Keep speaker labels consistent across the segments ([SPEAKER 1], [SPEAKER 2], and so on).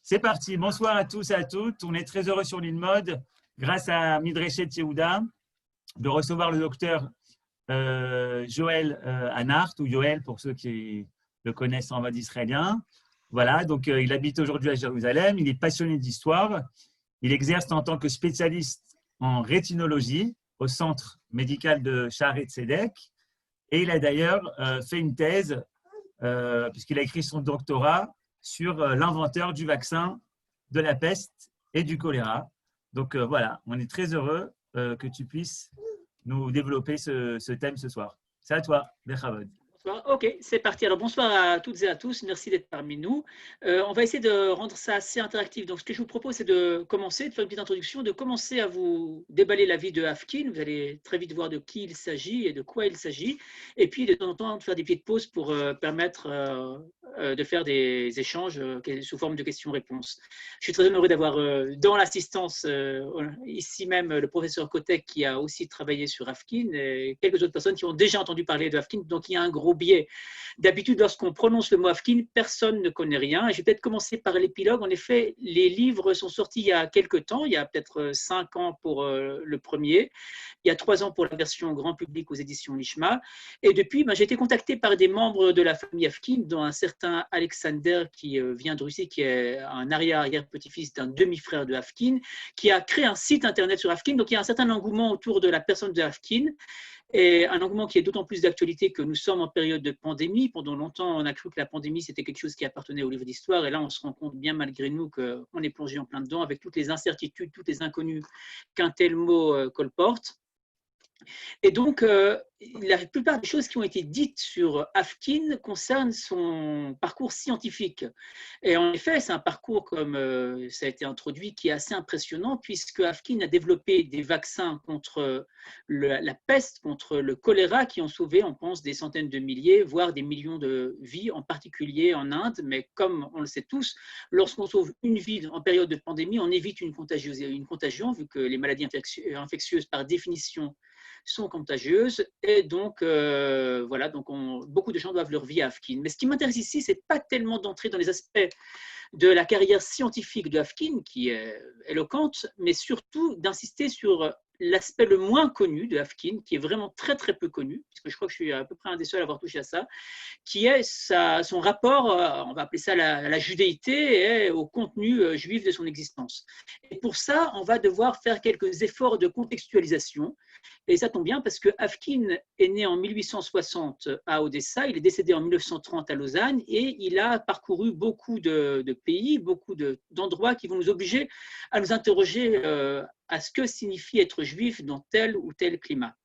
[SPEAKER 1] C'est parti. Bonsoir à tous et à toutes. On est très heureux sur l'InMode, grâce à Midreshet Yehuda, de recevoir le docteur Joël Anart, ou Yoel pour ceux qui le connaissent en mode israélien. Voilà, donc il habite aujourd'hui à Jérusalem. Il est passionné d'histoire. Il exerce en tant que spécialiste en rétinologie au centre médical de Shaare Tzedek. Et il a d'ailleurs fait une thèse, puisqu'il a écrit son doctorat sur l'inventeur du vaccin de la peste et du choléra. Donc voilà, on est très heureux que tu puisses nous développer ce thème ce soir. C'est à toi, Bechavod.
[SPEAKER 2] Bonsoir. Ok, c'est parti. Alors bonsoir à toutes et à tous. Merci d'être parmi nous. On va essayer de rendre ça assez interactif. Donc ce que je vous propose, c'est de commencer, de faire une petite introduction, de commencer à vous déballer la vie de Havkin. Vous allez très vite voir de qui il s'agit et de quoi il s'agit. Et puis de temps en temps, de faire des petites pauses pour permettre de faire des échanges sous forme de questions-réponses. Je suis très heureux d'avoir dans l'assistance ici même le professeur Kotek qui a aussi travaillé sur Havkin et quelques autres personnes qui ont déjà entendu parler de Havkin. Donc il y a un gros biais. D'habitude, lorsqu'on prononce le mot Havkin, personne ne connaît rien. Et je vais peut-être commencer par l'épilogue. En effet, les livres sont sortis il y a quelques temps, il y a peut-être 5 ans pour le premier, il y a 3 ans pour la version grand public aux éditions Lishma. Et depuis, j'ai été contacté par des membres de la famille Havkin, dont un certain Alexander qui vient de Russie, qui est un arrière-petit-fils d'un demi-frère de Havkin, qui a créé un site internet sur Havkin. Donc il y a un certain engouement autour de la personne de Havkin. Et un engouement qui est d'autant plus d'actualité que nous sommes en période de pandémie. Pendant longtemps, on a cru que la pandémie, c'était quelque chose qui appartenait au livre d'histoire. Et là, on se rend compte bien malgré nous qu'on est plongé en plein dedans avec toutes les incertitudes, toutes les inconnues qu'un tel mot colporte. Et donc, la plupart des choses qui ont été dites sur Havkin concernent son parcours scientifique. Et en effet, c'est un parcours, comme ça a été introduit, qui est assez impressionnant, puisque Havkin a développé des vaccins contre la peste, contre le choléra, qui ont sauvé, on pense, des centaines de milliers, voire des millions de vies, en particulier en Inde. Mais comme on le sait tous, lorsqu'on sauve une vie en période de pandémie, on évite une contagion, vu que les maladies infectieuses, par définition, sont contagieuses et donc voilà, donc beaucoup de gens doivent leur vie à Havkin. Mais ce qui m'intéresse ici, c'est pas tellement d'entrer dans les aspects de la carrière scientifique de Havkin qui est éloquente, mais surtout d'insister sur l'aspect le moins connu de Havkin, qui est vraiment très très peu connu, puisque je crois que je suis à peu près un des seuls à avoir touché à ça, qui est son rapport, on va appeler ça la judéité, et au contenu juif de son existence. Et pour ça, on va devoir faire quelques efforts de contextualisation. Et ça tombe bien parce que Havkin est né en 1860 à Odessa, il est décédé en 1930 à Lausanne et il a parcouru beaucoup de pays, beaucoup d'endroits qui vont nous obliger à nous interroger à ce que signifie être juif dans tel ou tel climat.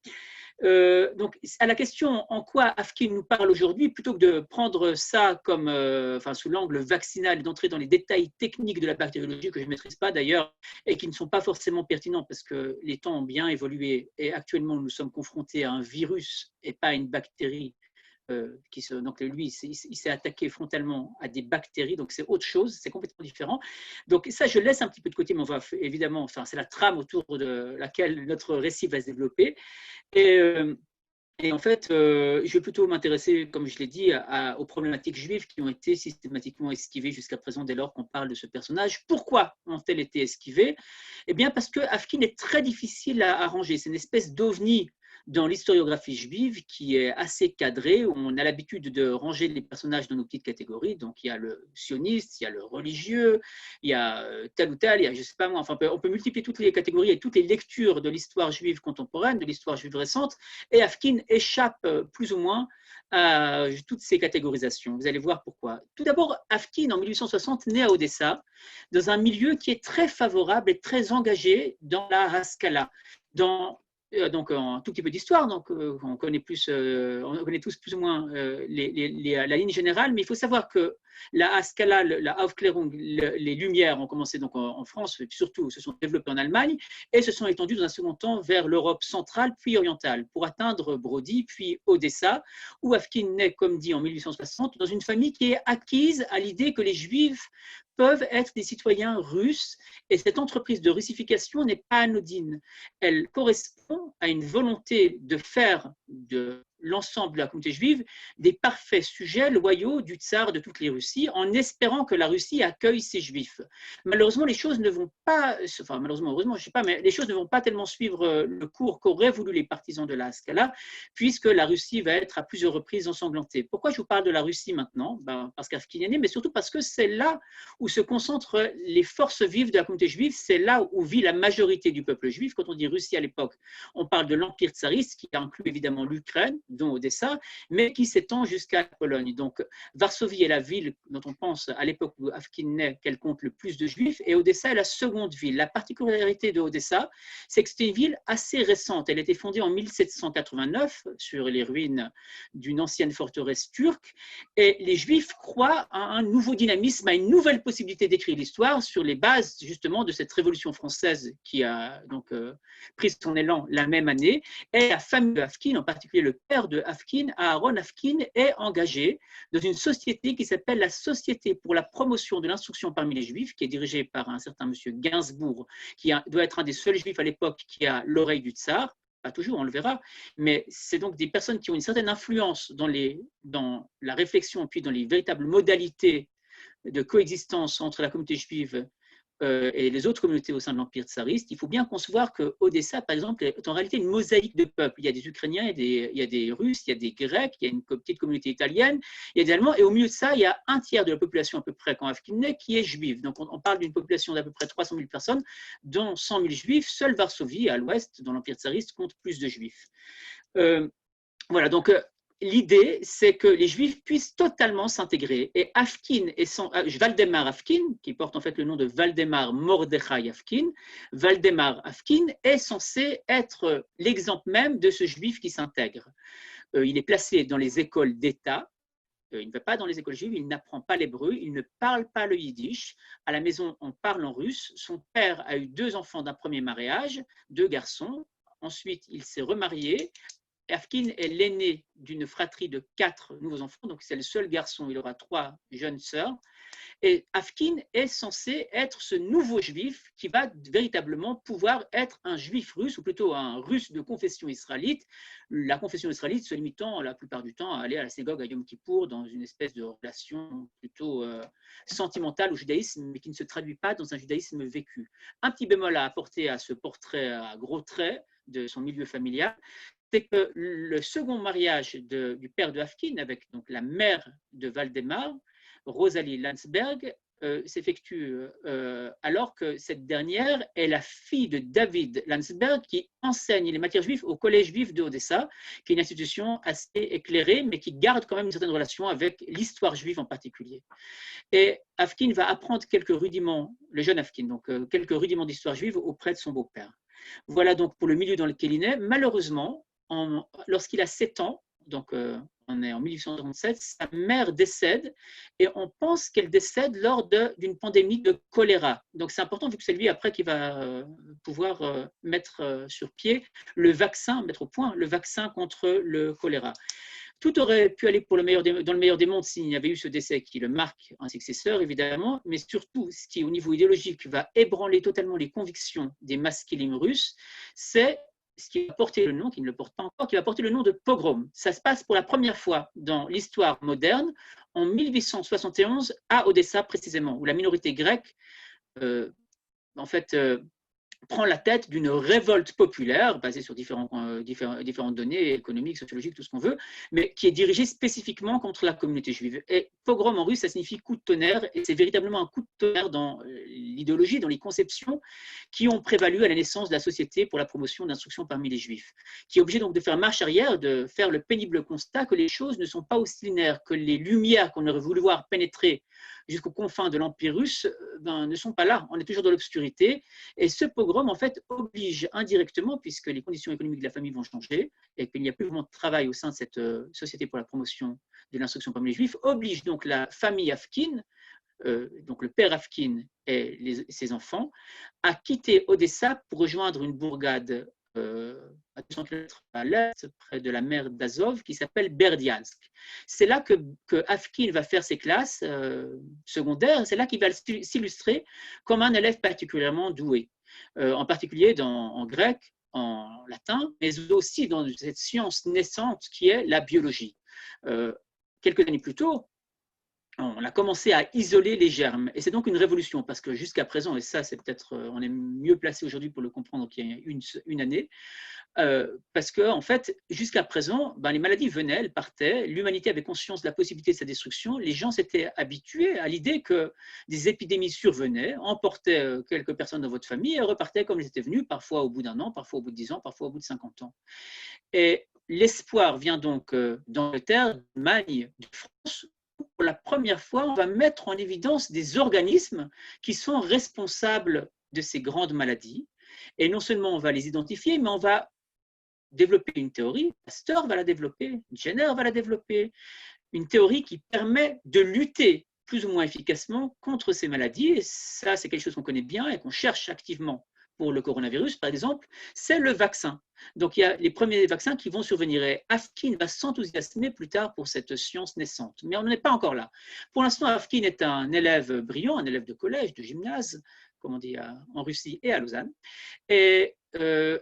[SPEAKER 2] Donc, à la question en quoi Havkin nous parle aujourd'hui, plutôt que de prendre ça comme, sous l'angle vaccinal et d'entrer dans les détails techniques de la bactériologie que je ne maîtrise pas d'ailleurs et qui ne sont pas forcément pertinents parce que les temps ont bien évolué et actuellement nous sommes confrontés à un virus et pas à une bactérie. Donc lui, il s'est attaqué frontalement à des bactéries, donc c'est autre chose, c'est complètement différent. Donc ça, je laisse un petit peu de côté, mais on va évidemment, c'est la trame autour de laquelle notre récit va se développer. Et en fait, je vais plutôt m'intéresser, comme je l'ai dit, aux problématiques juives qui ont été systématiquement esquivées jusqu'à présent dès lors qu'on parle de ce personnage. Pourquoi ont-elles été esquivées? Eh bien, parce que Havkin est très difficile à arranger. C'est une espèce d'ovni dans l'historiographie juive qui est assez cadrée, où on a l'habitude de ranger les personnages dans nos petites catégories. Donc, il y a le sioniste, il y a le religieux, il y a tel ou tel, il y a, je ne sais pas moi, on peut multiplier toutes les catégories et toutes les lectures de l'histoire juive contemporaine, de l'histoire juive récente, et Havkin échappe plus ou moins à toutes ces catégorisations. Vous allez voir pourquoi. Tout d'abord, Havkin, en 1860, naît à Odessa, dans un milieu qui est très favorable et très engagé dans la Haskalah, donc un tout petit peu d'histoire, donc on connaît tous plus ou moins la ligne générale, mais il faut savoir que la Haskalah, la Aufklärung, les Lumières ont commencé donc en France, surtout se sont développées en Allemagne et se sont étendues dans un second temps vers l'Europe centrale puis orientale pour atteindre Brody puis Odessa, où Havkin naît, comme dit, en 1860, dans une famille qui est acquise à l'idée que les Juifs peuvent être des citoyens russes et cette entreprise de russification n'est pas anodine. Elle correspond à une volonté de faire de l'ensemble de la communauté juive des parfaits sujets loyaux du tsar de toutes les Russies, en espérant que la Russie accueille ces juifs. Malheureusement, les choses ne vont pas, enfin malheureusement, heureusement, je ne sais pas, mais les choses ne vont pas tellement suivre le cours qu'auraient voulu les partisans de la Haskalah, puisque la Russie va être à plusieurs reprises ensanglantée. Pourquoi je vous parle de la Russie maintenant? Parce qu'Afkin est né, mais surtout parce que c'est là où se concentrent les forces vives de la communauté juive, c'est là où vit la majorité du peuple juif. Quand on dit Russie à l'époque, on parle de l'Empire tsariste, qui inclut évidemment l'Ukraine, dont Odessa, mais qui s'étend jusqu'à la Pologne. Donc, Varsovie est la ville dont on pense à l'époque où Afkin naît qu'elle compte le plus de juifs, et Odessa est la seconde ville. La particularité de Odessa, c'est que c'est une ville assez récente. Elle a été fondée en 1789 sur les ruines d'une ancienne forteresse turque, et les juifs croient à un nouveau dynamisme, à une nouvelle possibilité d'écrire l'histoire sur les bases justement de cette révolution française qui a donc pris son élan la même année. Et la famille de Afkin, en particulier le père de Afkin, Aaron Afkin, est engagé dans une société qui s'appelle la Société pour la promotion de l'instruction parmi les Juifs, qui est dirigée par un certain monsieur Gainsbourg, qui doit être un des seuls Juifs à l'époque qui a l'oreille du tsar. Pas toujours, on le verra, mais c'est donc des personnes qui ont une certaine influence dans la réflexion, puis dans les véritables modalités de coexistence entre la communauté juive et les autres communautés au sein de l'Empire tsariste. Il faut bien concevoir que Odessa, par exemple, est en réalité une mosaïque de peuples. Il y a des Ukrainiens, il y a des Russes, il y a des Grecs, il y a une petite communauté italienne, il y a des Allemands, et au milieu de ça, il y a un tiers de la population à peu près quand Afkin naît qui est juive. Donc on parle d'une population d'à peu près 300 000 personnes, dont 100 000 juifs. Seule Varsovie, à l'ouest, dans l'Empire tsariste, compte plus de juifs. Voilà, donc l'idée, c'est que les Juifs puissent totalement s'intégrer. Et Afkin et Valdemar Afkin, qui porte en fait le nom de Valdemar Mordechai Afkin, Valdemar Afkin est censé être l'exemple même de ce Juif qui s'intègre. Il est placé dans les écoles d'État. Il ne va pas dans les écoles juives, il n'apprend pas l'hébreu, il ne parle pas le yiddish. À la maison, on parle en russe. Son père a eu 2 enfants d'un premier mariage, 2 garçons. Ensuite, il s'est remarié. Afkin est l'aîné d'une fratrie de 4 nouveaux enfants, donc c'est le seul garçon, il aura 3 jeunes sœurs. Et Afkin est censé être ce nouveau juif qui va véritablement pouvoir être un juif russe, ou plutôt un russe de confession israélite, la confession israélite se limitant la plupart du temps à aller à la synagogue à Yom Kippour dans une espèce de relation plutôt sentimentale au judaïsme, mais qui ne se traduit pas dans un judaïsme vécu. Un petit bémol à apporter à ce portrait à gros traits de son milieu familial, c'est que le second mariage du père de Afkin avec donc la mère de Valdemar, Rosalie Landsberg, s'effectue alors que cette dernière est la fille de David Landsberg qui enseigne les matières juives au collège juif de Odessa, qui est une institution assez éclairée, mais qui garde quand même une certaine relation avec l'histoire juive en particulier. Et Afkin va apprendre quelques rudiments, le jeune Afkin, donc quelques rudiments d'histoire juive auprès de son beau-père. Voilà donc pour le milieu dans lequel il est. Malheureusement, lorsqu'il a 7 ans, donc on est en 1837, sa mère décède et on pense qu'elle décède lors d'une pandémie de choléra. Donc c'est important vu que c'est lui après qui va pouvoir mettre sur pied mettre au point le vaccin contre le choléra. Tout aurait pu aller dans le meilleur des mondes s'il y avait eu ce décès qui le marque un successeur, évidemment, mais surtout, ce qui, au niveau idéologique, va ébranler totalement les convictions des maskilim russes, c'est ce qui va porter le nom, qui ne le porte pas encore, qui va porter le nom de pogrom. Ça se passe pour la première fois dans l'histoire moderne, en 1871, à Odessa précisément, où la minorité grecque, prend la tête d'une révolte populaire basée sur différentes données économiques, sociologiques, tout ce qu'on veut, mais qui est dirigée spécifiquement contre la communauté juive. Et pogrom en russe, ça signifie coup de tonnerre, et c'est véritablement un coup de tonnerre dans l'idéologie, dans les conceptions qui ont prévalu à la naissance de la Société pour la promotion d'instruction parmi les Juifs, qui est obligé donc de faire marche arrière, de faire le pénible constat que les choses ne sont pas aussi linéaires, que les lumières qu'on aurait voulu voir pénétrer jusqu'aux confins de l'Empire russe ne sont pas là, on est toujours dans l'obscurité, et ce pogrom en fait oblige indirectement, puisque les conditions économiques de la famille vont changer et qu'il n'y a plus vraiment de travail au sein de cette société pour la promotion de l'instruction parmi les Juifs, oblige donc la famille Afkin, donc le père Afkin et ses enfants, à quitter Odessa pour rejoindre une bourgade à 200 km à l'est, près de la mer d'Azov, qui s'appelle Berdiansk. C'est là que Afkin va faire ses classes secondaires, c'est là qu'il va s'illustrer comme un élève particulièrement doué, en particulier en grec, en latin, mais aussi dans cette science naissante qui est la biologie. Quelques années plus tôt, on a commencé à isoler les germes. Et c'est donc une révolution, parce que jusqu'à présent, et ça, c'est peut-être, on est mieux placé aujourd'hui pour le comprendre qu'il y a une année, parce que, en fait, jusqu'à présent, les maladies venaient, elles partaient, l'humanité avait conscience de la possibilité de sa destruction, les gens s'étaient habitués à l'idée que des épidémies survenaient, emportaient quelques personnes dans votre famille et repartaient comme elles étaient venues, parfois au bout d'un an, parfois au bout de 10 ans, parfois au bout de 50 ans. Et l'espoir vient donc d'Angleterre, d'Allemagne, de France. Pour la première fois, on va mettre en évidence des organismes qui sont responsables de ces grandes maladies. Et non seulement on va les identifier, mais on va développer une théorie. Pasteur va la développer, Jenner va la développer, une théorie qui permet de lutter plus ou moins efficacement contre ces maladies. Et ça, c'est quelque chose qu'on connaît bien et qu'on cherche activement pour le coronavirus, par exemple, c'est le vaccin. Donc, il y a les premiers vaccins qui vont survenir. Et Afkin va s'enthousiasmer plus tard pour cette science naissante. Mais on n'en est pas encore là. Pour l'instant, Afkin est un élève brillant, un élève de collège, de gymnase, comme on dit en Russie et à Lausanne. Et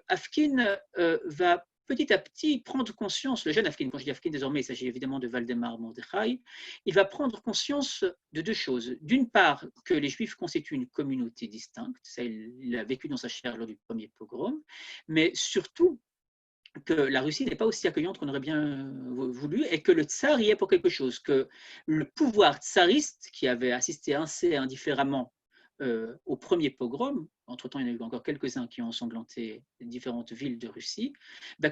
[SPEAKER 2] Afkin va petit à petit prendre conscience, le jeune Afkin, quand je dis Afkin désormais, il s'agit évidemment de Valdemar Mordechai, il va prendre conscience de deux choses. D'une part, que les Juifs constituent une communauté distincte, ça il l'a vécu dans sa chair lors du premier pogrom, mais surtout que la Russie n'est pas aussi accueillante qu'on aurait bien voulu et que le tsar y est pour quelque chose, que le pouvoir tsariste, qui avait assisté assez indifféremment au premier pogrom, entre-temps il y en a eu encore quelques-uns qui ont ensanglanté différentes villes de Russie,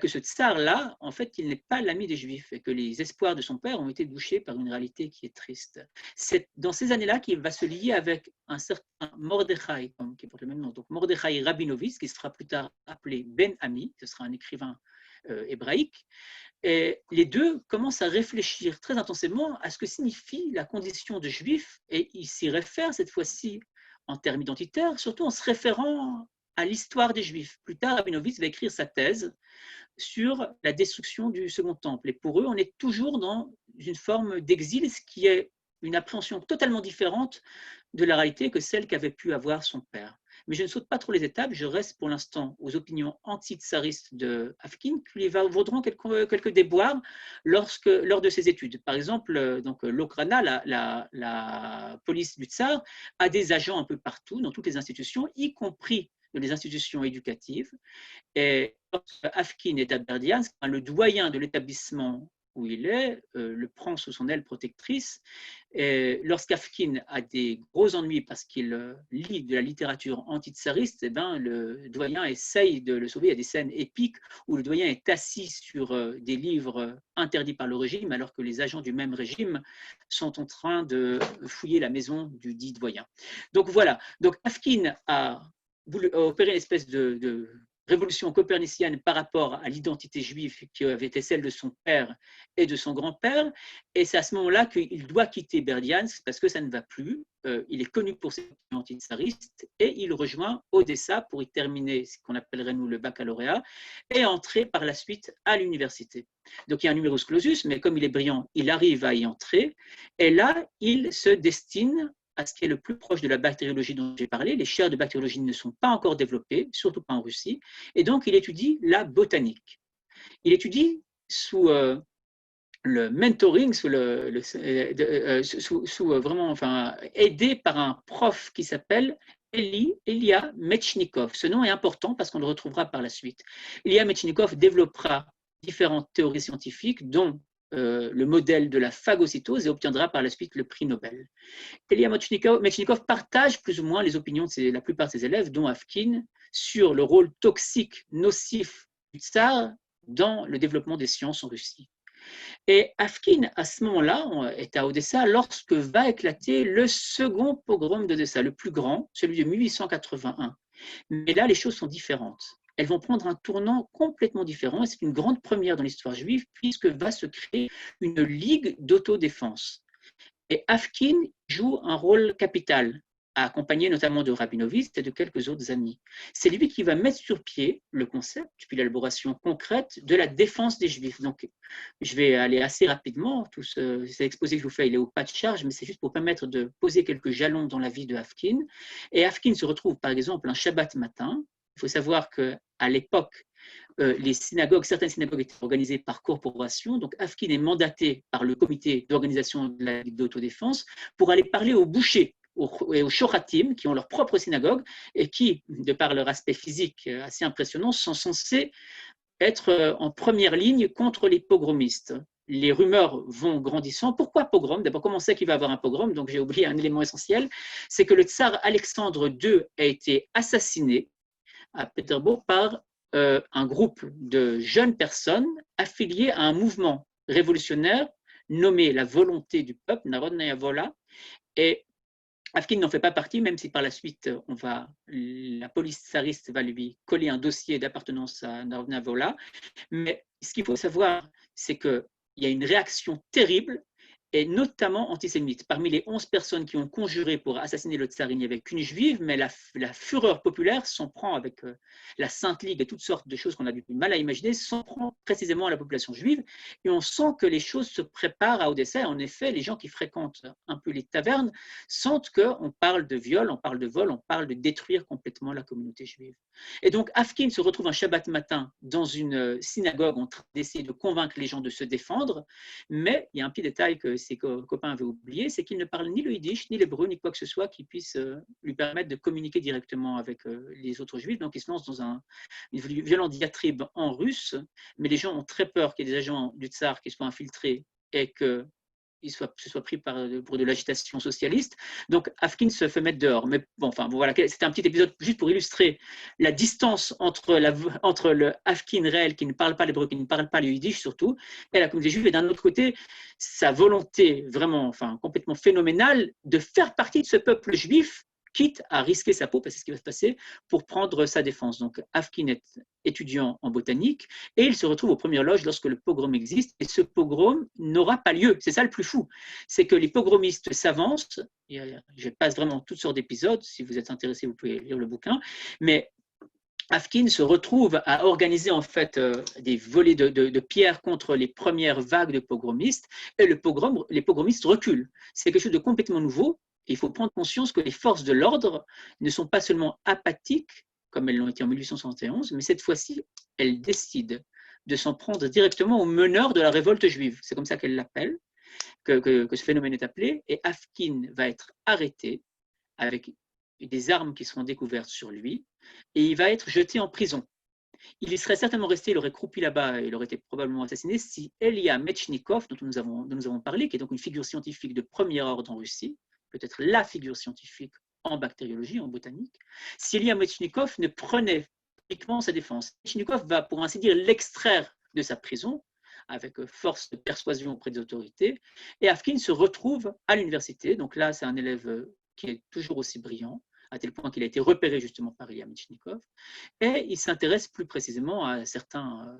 [SPEAKER 2] que ce tsar-là, en fait, il n'est pas l'ami des Juifs et que les espoirs de son père ont été douchés par une réalité qui est triste. C'est dans ces années-là qu'il va se lier avec un certain Mordechai, qui porte le même nom, donc Mordechai Rabinovitch, qui sera plus tard appelé Ben Ami, ce sera un écrivain hébraïque. Et les deux commencent à réfléchir très intensément à ce que signifie la condition de juif, et ils s'y réfèrent cette fois-ci en termes identitaires, surtout en se référant à l'histoire des Juifs. Plus tard, Rabinovitch va écrire sa thèse sur la destruction du Second Temple. Et pour eux, on est toujours dans une forme d'exil, ce qui est une appréhension totalement différente de la réalité que celle qu'avait pu avoir son père. Mais je ne saute pas trop les étapes, je reste pour l'instant aux opinions anti-tsaristes de Afkin, qui lui vaudront quelques déboires lors de ses études. Par exemple, donc, l'Okrana, la police du tsar, a des agents un peu partout, dans toutes les institutions, y compris dans les institutions éducatives. Et lorsque Afkin est à Berdiansk, le doyen de l'établissement où il est, le prend sous son aile protectrice. Lorsqu'Afkin a des gros ennuis parce qu'il lit de la littérature anti-tsariste, le doyen essaye de le sauver. Il y a des scènes épiques où le doyen est assis sur des livres interdits par le régime, alors que les agents du même régime sont en train de fouiller la maison du dit doyen. Donc voilà, donc Afkin a voulu opérer une espèce de révolution copernicienne par rapport à l'identité juive qui avait été celle de son père et de son grand-père. Et c'est à ce moment-là qu'il doit quitter Berdiansk parce que ça ne va plus. Il est connu pour ses opinions anti-tsaristes et il rejoint Odessa pour y terminer ce qu'on appellerait nous le baccalauréat et entrer par la suite à l'université. Donc il y a un numerus clausus, mais comme il est brillant, il arrive à y entrer. Et là, il se destine à ce qui est le plus proche de la bactériologie dont j'ai parlé. Les chaires de bactériologie ne sont pas encore développées, surtout pas en Russie, et donc il étudie la botanique. Il étudie sous le mentoring, vraiment, aidé par un prof qui s'appelle Elia Metchnikov. Ce nom est important parce qu'on le retrouvera par la suite. Elia Metchnikov développera différentes théories scientifiques, dont le modèle de la phagocytose et obtiendra par la suite le prix Nobel. Elia Metchnikov partage plus ou moins les opinions de la plupart de ses élèves, dont Afkin, sur le rôle toxique, nocif du tsar dans le développement des sciences en Russie. Et Afkin, à ce moment-là, est à Odessa lorsque va éclater le second pogrom d'Odessa, le plus grand, celui de 1881. Mais là, les choses sont différentes. Elles vont prendre un tournant complètement différent et c'est une grande première dans l'histoire juive puisque va se créer une ligue d'autodéfense. Et Afkin joue un rôle capital, accompagné notamment de Rabinovitch et de quelques autres amis. C'est lui qui va mettre sur pied le concept, puis l'élaboration concrète de la défense des Juifs. Donc, je vais aller assez rapidement. Tout cet exposé que je vous fais, il est au pas de charge, mais c'est juste pour permettre de poser quelques jalons dans la vie de Afkin. Et Afkin se retrouve, par exemple, un Shabbat matin. Il faut savoir que à l'époque, certaines synagogues étaient organisées par corporation. Donc, Afkin est mandaté par le comité d'organisation de la Ligue d'autodéfense pour aller parler aux bouchers et aux shoratim, qui ont leur propre synagogue et qui, de par leur aspect physique assez impressionnant, sont censés être en première ligne contre les pogromistes. Les rumeurs vont grandissant. Pourquoi pogrom? D'abord, comment on sait qu'il va y avoir un pogrom? Donc, j'ai oublié un élément essentiel, c'est que le tsar Alexandre II a été assassiné à Pétersbourg par un groupe de jeunes personnes affiliées à un mouvement révolutionnaire nommé la volonté du peuple, Narodnaya Vola, et Afkin n'en fait pas partie, même si par la suite, la police tsariste va lui coller un dossier d'appartenance à Narodnaya Vola. Mais ce qu'il faut savoir, c'est qu'il y a une réaction terrible, et notamment antisémite. Parmi les 11 personnes qui ont conjuré pour assassiner le tsar, il n'y avait qu'une juive, mais la fureur populaire s'en prend avec la Sainte Ligue et toutes sortes de choses qu'on a du mal à imaginer, s'en prend précisément à la population juive, et on sent que les choses se préparent à Odessa. En effet, les gens qui fréquentent un peu les tavernes sentent qu'on parle de viol, on parle de vol, on parle de détruire complètement la communauté juive. Et donc, Afkin se retrouve un Shabbat matin dans une synagogue en train d'essayer de convaincre les gens de se défendre, mais il y a un petit détail que ses copains avaient oublié, c'est qu'il ne parle ni le yiddish, ni l'hébreu, ni quoi que ce soit qui puisse lui permettre de communiquer directement avec les autres juifs. Donc, il se lance dans une violente diatribe en russe, mais les gens ont très peur qu'il y ait des agents du tsar qui soient infiltrés et que se soit pris pour de l'agitation socialiste. Donc, Afkin se fait mettre dehors. Mais bon, enfin, voilà, c'était un petit épisode juste pour illustrer la distance entre le Afkin réel qui ne parle pas l'hébreu, qui ne parle pas le yiddish surtout, et la communauté juive. Et d'un autre côté, sa volonté vraiment, enfin, complètement phénoménale de faire partie de ce peuple juif, quitte à risquer sa peau, parce que c'est ce qui va se passer, pour prendre sa défense. Donc, Afkin est étudiant en botanique et il se retrouve aux premières loges lorsque le pogrom existe. Et ce pogrom n'aura pas lieu. C'est ça le plus fou. C'est que les pogromistes s'avancent. Je passe vraiment toutes sortes d'épisodes. Si vous êtes intéressé, vous pouvez lire le bouquin. Mais Afkin se retrouve à organiser en fait des volées de pierres contre les premières vagues de pogromistes et les pogromistes reculent. C'est quelque chose de complètement nouveau. Il faut prendre conscience que les forces de l'ordre ne sont pas seulement apathiques, comme elles l'ont été en 1871, mais cette fois-ci, elles décident de s'en prendre directement aux meneurs de la révolte juive. C'est comme ça qu'elles l'appellent, que ce phénomène est appelé. Et Afkin va être arrêté avec des armes qui seront découvertes sur lui, et il va être jeté en prison. Il y serait certainement resté, il aurait croupi là-bas et il aurait été probablement assassiné si Elia Metchnikov, dont nous avons parlé, qui est donc une figure scientifique de premier ordre en Russie, peut-être la figure scientifique en bactériologie, en botanique, si Elia Metchnikov ne prenait uniquement sa défense. Metchnikov va, pour ainsi dire, l'extraire de sa prison avec force de persuasion auprès des autorités, et Afkin se retrouve à l'université. Donc là, c'est un élève qui est toujours aussi brillant, à tel point qu'il a été repéré justement par Elia Metchnikov, et il s'intéresse plus précisément à certains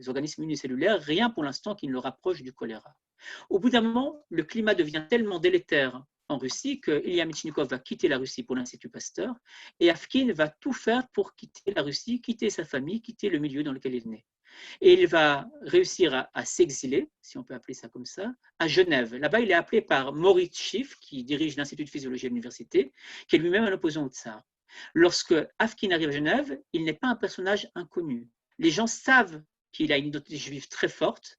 [SPEAKER 2] organismes unicellulaires, rien pour l'instant qui ne le rapproche du choléra. Au bout d'un moment, le climat devient tellement délétère en Russie que Elia Metchnikov va quitter la Russie pour l'Institut Pasteur, et Afkin va tout faire pour quitter la Russie, quitter sa famille, quitter le milieu dans lequel il est né. Et il va réussir à s'exiler, si on peut appeler ça comme ça, à Genève. Là-bas, il est appelé par Moritz Schiff, qui dirige l'Institut de physiologie à l'université, qui est lui-même un opposant au tsar. Lorsque Afkin arrive à Genève, il n'est pas un personnage inconnu. Les gens savent qu'il a une identité juive très forte,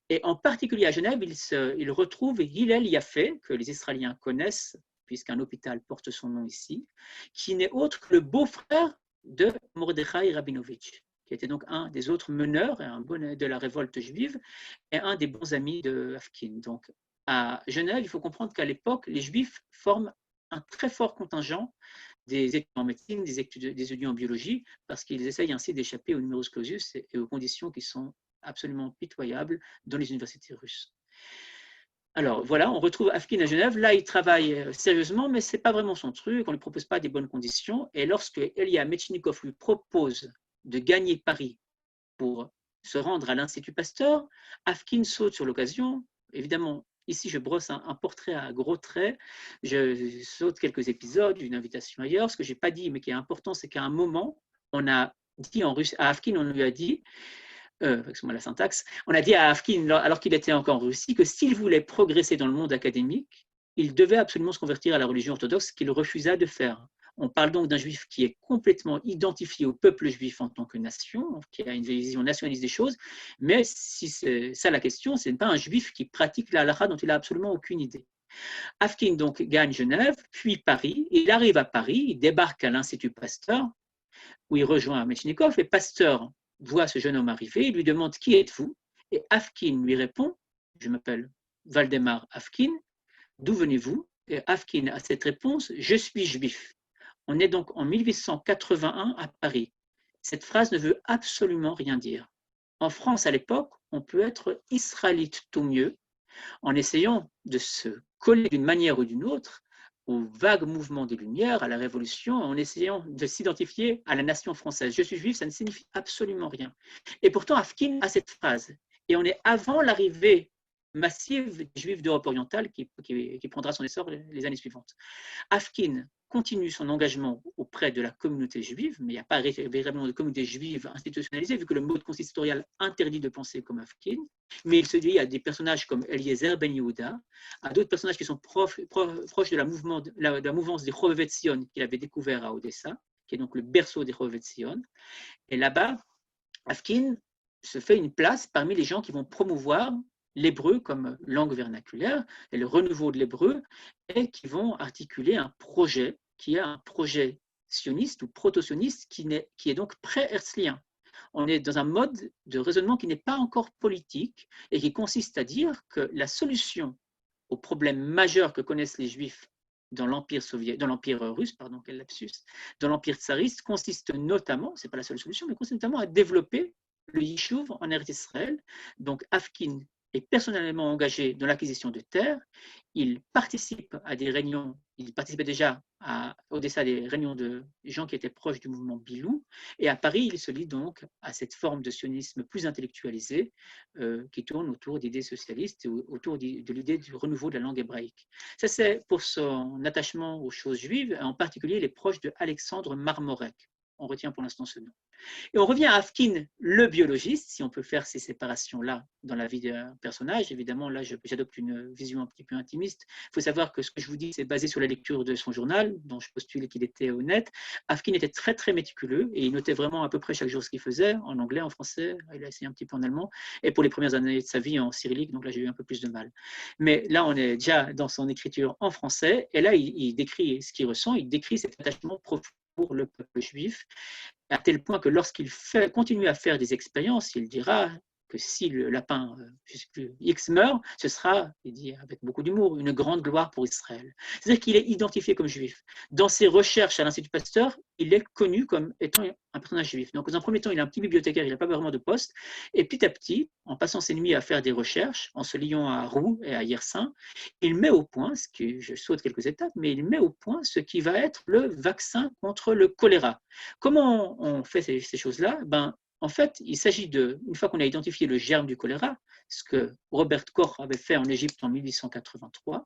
[SPEAKER 2] et en particulier à Genève, il retrouve Hillel Yaffe, que les Israéliens connaissent, puisqu'un hôpital porte son nom ici, qui n'est autre que le beau-frère de Mordechai Rabinovitch, qui était donc un des autres meneurs de la révolte juive et un des bons amis de Afkin. Donc, à Genève, il faut comprendre qu'à l'époque, les Juifs forment un très fort contingent des étudiants en médecine, des étudiants en biologie, parce qu'ils essayent ainsi d'échapper au numerus clausus et aux conditions qui sont absolument pitoyables dans les universités russes. Alors voilà, on retrouve Afkin à Genève. Là, il travaille sérieusement, mais ce n'est pas vraiment son truc. On ne lui propose pas des bonnes conditions. Et lorsque Elia Metchnikov lui propose de gagner Paris pour se rendre à l'Institut Pasteur, Afkin saute sur l'occasion. Évidemment, ici, je brosse un portrait à gros traits. Je saute quelques épisodes, une invitation ailleurs. Ce que je n'ai pas dit, mais qui est important, c'est qu'à un moment, on a dit en russe, à Afkin, on lui a dit, excusez-moi la syntaxe, on a dit à Afkin, alors qu'il était encore en Russie, que s'il voulait progresser dans le monde académique, il devait absolument se convertir à la religion orthodoxe, qu'il refusa de faire. On parle donc d'un juif qui est complètement identifié au peuple juif en tant que nation, qui a une vision nationaliste des choses, mais si c'est ça la question, ce n'est pas un juif qui pratique la halakha dont il n'a absolument aucune idée. Afkin donc gagne Genève, puis Paris. Il arrive à Paris, il débarque à l'Institut Pasteur, où il rejoint Metchnikov, et Pasteur voit ce jeune homme arriver, il lui demande qui êtes-vous, et Afkin lui répond, je m'appelle Valdemar Afkin, d'où venez-vous? Et Afkin a cette réponse, je suis juif. On est donc en 1881 à Paris. Cette phrase ne veut absolument rien dire. En France à l'époque, on peut être israélite tout mieux en essayant de se coller d'une manière ou d'une autre au vague mouvement des Lumières, à la Révolution, en essayant de s'identifier à la nation française. Je suis juif, ça ne signifie absolument rien. Et pourtant, Afkin a cette phrase. Et on est avant l'arrivée massive des Juifs d'Europe orientale qui prendra son essor les années suivantes. Afkin continue son engagement auprès de la communauté juive, mais il n'y a pas véritablement de communauté juive institutionnalisée, vu que le mode consistorial interdit de penser comme Afkin, mais il se lie à des personnages comme Eliezer Ben Yehuda, à d'autres personnages qui sont proches de la mouvance des Chovevet Tzion qu'il avait découvert à Odessa, qui est donc le berceau des Chovevet Tzion. Et là-bas, Afkin se fait une place parmi les gens qui vont promouvoir l'hébreu comme langue vernaculaire et le renouveau de l'hébreu, et qui vont articuler un projet qui est un projet sioniste ou proto-sioniste qui est donc pré-herzlien. On est dans un mode de raisonnement qui n'est pas encore politique et qui consiste à dire que la solution aux problèmes majeurs que connaissent les Juifs dans l'Empire russe, quel lapsus, dans l'Empire tsariste, consiste notamment, c'est pas la seule solution, mais consiste notamment à développer le Yishuv en Eretz Israël. Donc Afkin est personnellement engagé dans l'acquisition de terres. Il participe à des réunions, il participait déjà à Odessa à des réunions de gens qui étaient proches du mouvement Bilou. Et à Paris, il se lie donc à cette forme de sionisme plus intellectualisé qui tourne autour d'idées socialistes et autour de l'idée du renouveau de la langue hébraïque. Ça, c'est pour son attachement aux choses juives, en particulier les proches de Alexandre Marmorek. On retient pour l'instant ce nom. Et on revient à Afkin, le biologiste, si on peut faire ces séparations-là dans la vie d'un personnage. Évidemment, là, j'adopte une vision un petit peu intimiste. Il faut savoir que ce que je vous dis, c'est basé sur la lecture de son journal, dont je postule qu'il était honnête. Afkin était très, très méticuleux et il notait vraiment à peu près chaque jour ce qu'il faisait, en anglais, en français, il a essayé un petit peu en allemand, et pour les premières années de sa vie en cyrillique, donc là, j'ai eu un peu plus de mal. Mais là, on est déjà dans son écriture en français, et là, il décrit ce qu'il ressent, il décrit cet attachement profond pour le peuple juif, à tel point que lorsqu'il continue à faire des expériences, il dira que si le lapin, je sais plus, X meurt, ce sera, il dit avec beaucoup d'humour, une grande gloire pour Israël. C'est-à-dire qu'il est identifié comme juif. Dans ses recherches à l'Institut Pasteur, il est connu comme étant un personnage juif. Donc, dans un premier temps, il est un petit bibliothécaire, il n'a pas vraiment de poste. Et petit à petit, en passant ses nuits à faire des recherches, en se liant à Roux et à Yersin, il met au point, ce que je saute quelques étapes, mais il met au point ce qui va être le vaccin contre le choléra. Comment on fait ces choses-là? En fait, il s'agit une fois qu'on a identifié le germe du choléra, ce que Robert Koch avait fait en Égypte en 1883,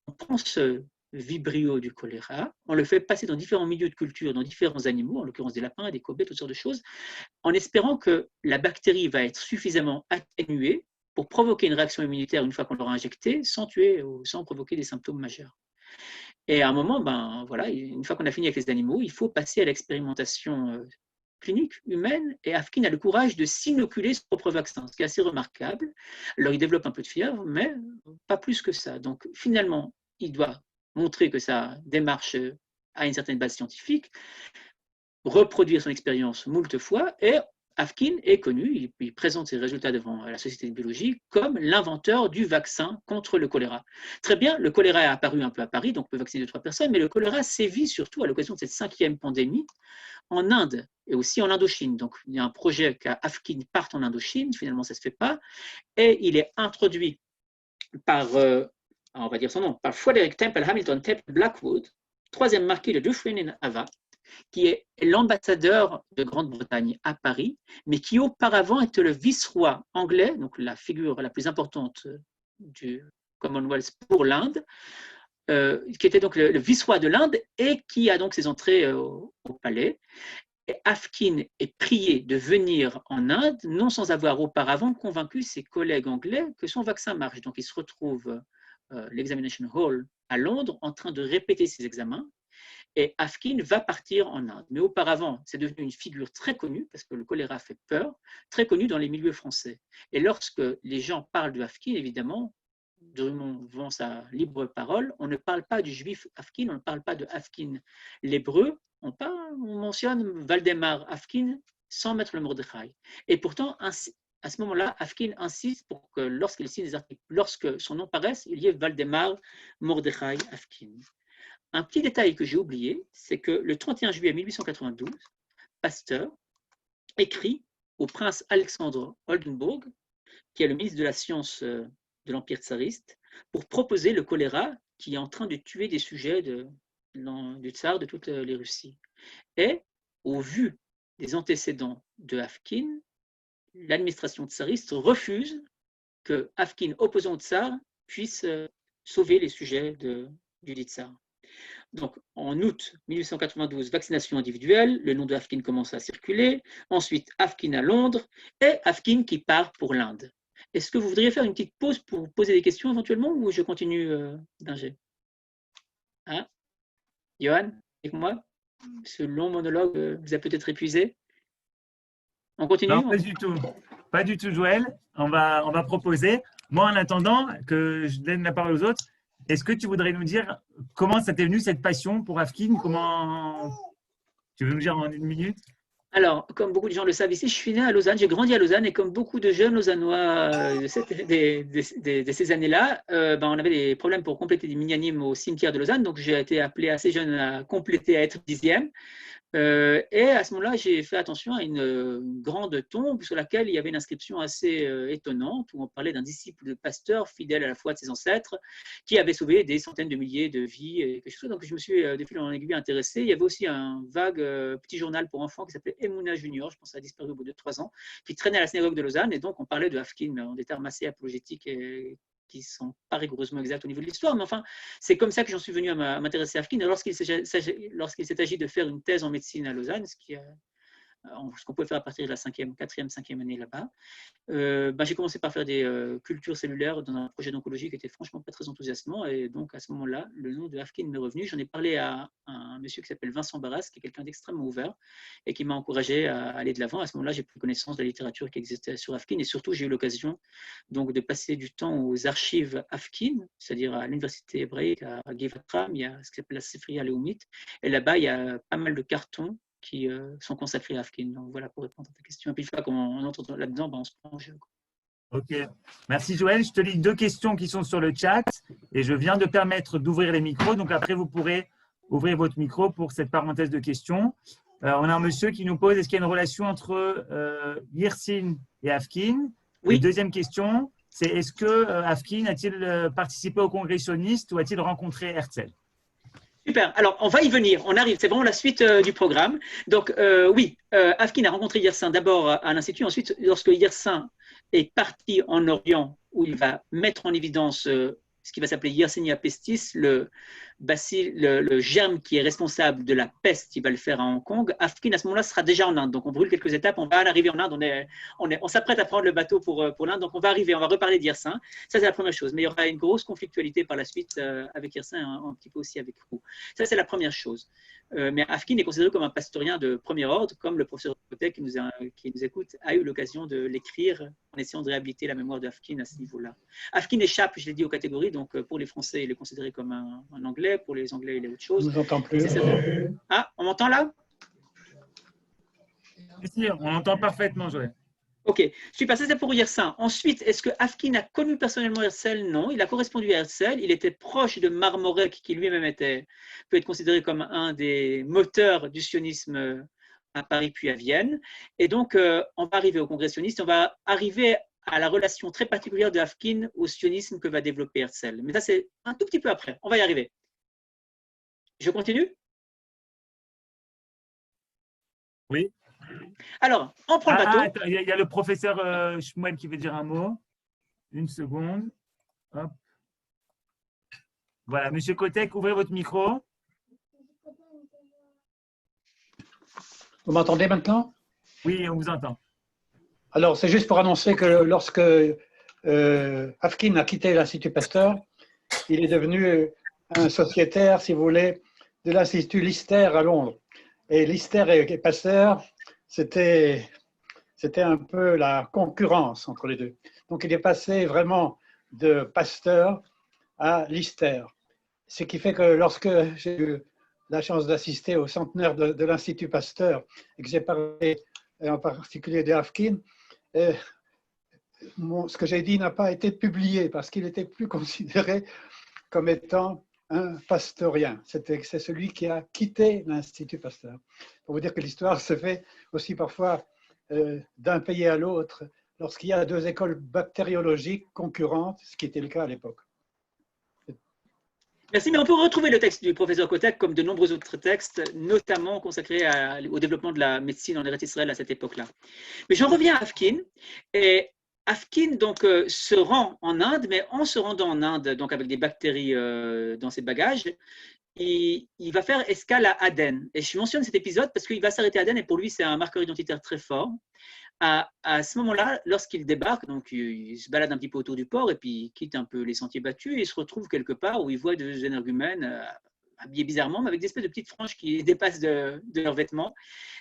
[SPEAKER 2] on prend ce vibrio du choléra, on le fait passer dans différents milieux de culture, dans différents animaux, en l'occurrence des lapins, des kobettes, toutes sortes de choses, en espérant que la bactérie va être suffisamment atténuée pour provoquer une réaction immunitaire une fois qu'on l'aura injectée, sans tuer ou sans provoquer des symptômes majeurs. Et à un moment, voilà, une fois qu'on a fini avec les animaux, il faut passer à l'expérimentation clinique humaine, et Afkin a le courage de s'inoculer son propre vaccin, ce qui est assez remarquable. Alors, il développe un peu de fièvre, mais pas plus que ça. Donc, finalement, il doit montrer que sa démarche a une certaine base scientifique, reproduire son expérience moult fois, et Afkin est connu, il présente ses résultats devant la Société de biologie comme l'inventeur du vaccin contre le choléra. Très bien, le choléra est apparu un peu à Paris, donc on peut vacciner 2-3 personnes, mais le choléra sévit surtout à l'occasion de cette 5e pandémie en Inde et aussi en Indochine. Donc il y a un projet qu'Afkin parte en Indochine, finalement ça ne se fait pas, et il est introduit par, on va dire son nom, par Frederick Temple Hamilton Temple Blackwood, 3e marquis de Dufferin Ava, qui est l'ambassadeur de Grande-Bretagne à Paris, mais qui auparavant était le vice-roi anglais, donc la figure la plus importante du Commonwealth pour l'Inde, qui était donc le vice-roi de l'Inde et qui a donc ses entrées au palais. Et Afkin est prié de venir en Inde, non sans avoir auparavant convaincu ses collègues anglais que son vaccin marche. Donc il se retrouve l'Examination Hall à Londres en train de répéter ses examens. Et Afkin va partir en Inde. Mais auparavant, c'est devenu une figure très connue, parce que le choléra fait peur, très connue dans les milieux français. Et lorsque les gens parlent de Afkin, évidemment, devant sa libre parole, on ne parle pas du juif Afkin, on ne parle pas de Afkin l'hébreu, on mentionne Valdemar Afkin sans mettre le Mordechai. Et pourtant, à ce moment-là, Afkin insiste pour que lorsqu'il signe des articles, lorsque son nom paraisse, il y ait Valdemar Mordechai Afkin. Un petit détail que j'ai oublié, c'est que le 31 juillet 1892, Pasteur écrit au prince Alexandre Oldenburg, qui est le ministre de la Science de l'Empire tsariste, pour proposer le choléra qui est en train de tuer des sujets du tsar de toutes les Russies. Et au vu des antécédents de Afkin, l'administration tsariste refuse que Afkin, opposant au tsar, puisse sauver les sujets du dit tsar. Donc, en août 1892, vaccination individuelle, le nom de Afkin commence à circuler. Ensuite, Afkin à Londres et Afkin qui part pour l'Inde. Est-ce que vous voudriez faire une petite pause pour poser des questions éventuellement ou je continue d'ingé? Hein? Johan, avec moi? Ce long monologue vous a peut-être épuisé? On continue?
[SPEAKER 1] Non, pas du tout. Pas du tout, Joël. On va proposer. Moi, en attendant que je donne la parole aux autres, est-ce que tu voudrais nous dire comment ça t'est venu cette passion pour Afkin? Comment tu veux nous dire en une minute?
[SPEAKER 2] Alors, comme beaucoup de gens le savent ici, je suis né à Lausanne, j'ai grandi à Lausanne et comme beaucoup de jeunes lausannois de ces années-là, on avait des problèmes pour compléter des minyanim au cimetière de Lausanne, donc j'ai été appelé assez jeune à compléter, à être 10e. Et à ce moment-là, j'ai fait attention à une grande tombe sur laquelle il y avait une inscription assez étonnante où on parlait d'un disciple de pasteur fidèle à la foi de ses ancêtres qui avait sauvé des centaines de milliers de vies. Et quelque chose. Donc je me suis de fil en aiguille intéressé. Il y avait aussi un vague petit journal pour enfants qui s'appelait Emouna Junior, je pense que ça a disparu au bout de 3 ans, qui traînait à la synagogue de Lausanne. Et donc on parlait de Afkin, mais en des termes assez apologétiques et qui ne sont pas rigoureusement exacts au niveau de l'histoire, mais enfin, c'est comme ça que j'en suis venu à m'intéresser à Afkin. Lorsqu'il s'est agi de faire une thèse en médecine à Lausanne, ce qu'on pouvait faire à partir de la 4e, 5e année là-bas, j'ai commencé par faire des cultures cellulaires dans un projet d'oncologie qui était franchement pas très enthousiasmant. Et donc, à ce moment-là, le nom de Afkin m'est revenu. J'en ai parlé à un monsieur qui s'appelle Vincent Barras, qui est quelqu'un d'extrêmement ouvert et qui m'a encouragé à aller de l'avant. À ce moment-là, j'ai pris connaissance de la littérature qui existait sur Afkin et surtout, j'ai eu l'occasion donc de passer du temps aux archives Afkin, c'est-à-dire à l'université hébraïque à Givatram. Il y a ce qui s'appelle la Sifriya Leumit. Et là-bas, il y a pas mal de cartons qui sont consacrés à Afkin. Donc voilà pour répondre à ta question. Et puis, quand on entre là-dedans, on se prend en jeu.
[SPEAKER 1] Ok. Merci Joël. Je te lis 2 questions qui sont sur le chat et je viens de permettre d'ouvrir les micros. Donc après, vous pourrez ouvrir votre micro pour cette parenthèse de questions. On a un monsieur qui nous pose, est-ce qu'il y a une relation entre Yersin et Afkin?
[SPEAKER 2] Oui.
[SPEAKER 1] Et deuxième question, c'est est-ce que Afkin a-t-il participé au congrès sioniste ou a-t-il rencontré Herzl?
[SPEAKER 2] Super. Alors, on va y venir. On arrive. C'est vraiment la suite du programme. Donc, oui, Afkin a rencontré Yersin d'abord à l'Institut. Ensuite, lorsque Yersin est parti en Orient, où il va mettre en évidence ce qui va s'appeler Yersinia pestis, le germe qui est responsable de la peste, il va le faire à Hong Kong. Afkin, à ce moment-là, sera déjà en Inde. Donc, on brûle quelques étapes. On va arriver en Inde. On s'apprête à prendre le bateau pour l'Inde. Donc, on va arriver. On va reparler d'Yersin. Ça, c'est la première chose. Mais il y aura une grosse conflictualité par la suite avec Yersin et un petit peu aussi avec Roux. Ça, c'est la première chose. Mais Afkin est considéré comme un pastorien de premier ordre, comme le professeur Kotek qui nous écoute a eu l'occasion de l'écrire en essayant de réhabiliter la mémoire de Afkin à ce niveau-là. Afkin échappe, je l'ai dit, aux catégories. Donc, pour les Français, il est considéré comme un Anglais. Pour les Anglais, il est autre chose.
[SPEAKER 3] Je ne vous entends plus.
[SPEAKER 2] Ah, on m'entend là?
[SPEAKER 1] Si, on entend parfaitement, Joël.
[SPEAKER 2] Ok, super, ça c'est pour Yersin. Ensuite, est-ce que Afkin a connu personnellement Herzl? Non, il a correspondu à Herzl. Il était proche de Marmorek, qui lui-même peut être considéré comme un des moteurs du sionisme à Paris puis à Vienne. Et donc, on va arriver au congrès sioniste, on va arriver à la relation très particulière de Afkin au sionisme que va développer Herzl. Mais ça, c'est un tout petit peu après. On va y arriver. Je continue?
[SPEAKER 1] Oui.
[SPEAKER 2] Alors, on prend le bateau.
[SPEAKER 1] Il y a le professeur Schmuel qui veut dire un mot. Une seconde. Hop. Voilà, monsieur Kotek, ouvrez votre micro.
[SPEAKER 3] Vous m'entendez maintenant?
[SPEAKER 1] Oui, on vous entend.
[SPEAKER 3] Alors, c'est juste pour annoncer que lorsque Afkin a quitté l'Institut Pasteur, il est devenu un sociétaire, si vous voulez, de l'Institut Lister à Londres. Et Lister et Pasteur, c'était un peu la concurrence entre les deux. Donc, il est passé vraiment de Pasteur à Lister. Ce qui fait que lorsque j'ai eu la chance d'assister au centenaire de l'Institut Pasteur et que j'ai parlé en particulier de Havkin, ce que j'ai dit n'a pas été publié parce qu'il était plus considéré comme étant un pasteurien. C'est celui qui a quitté l'Institut Pasteur. Pour vous dire que l'histoire se fait aussi parfois d'un pays à l'autre lorsqu'il y a deux écoles bactériologiques concurrentes, ce qui était le cas à l'époque.
[SPEAKER 2] Merci, mais on peut retrouver le texte du professeur Kotek comme de nombreux autres textes, notamment consacrés au développement de la médecine en Eretz Israël à cette époque-là. Mais j'en reviens à Havkin. Et Havkin donc, se rend en Inde, mais en se rendant en Inde, donc avec des bactéries dans ses bagages, il va faire escale à Aden. Et je mentionne cet épisode parce qu'il va s'arrêter à Aden et pour lui, c'est un marqueur identitaire très fort. À ce moment-là, lorsqu'il débarque, donc il se balade un petit peu autour du port et puis il quitte un peu les sentiers battus et il se retrouve quelque part où il voit deux énergumènes habillés bizarrement, mais avec des espèces de petites franges qui dépassent de leurs vêtements.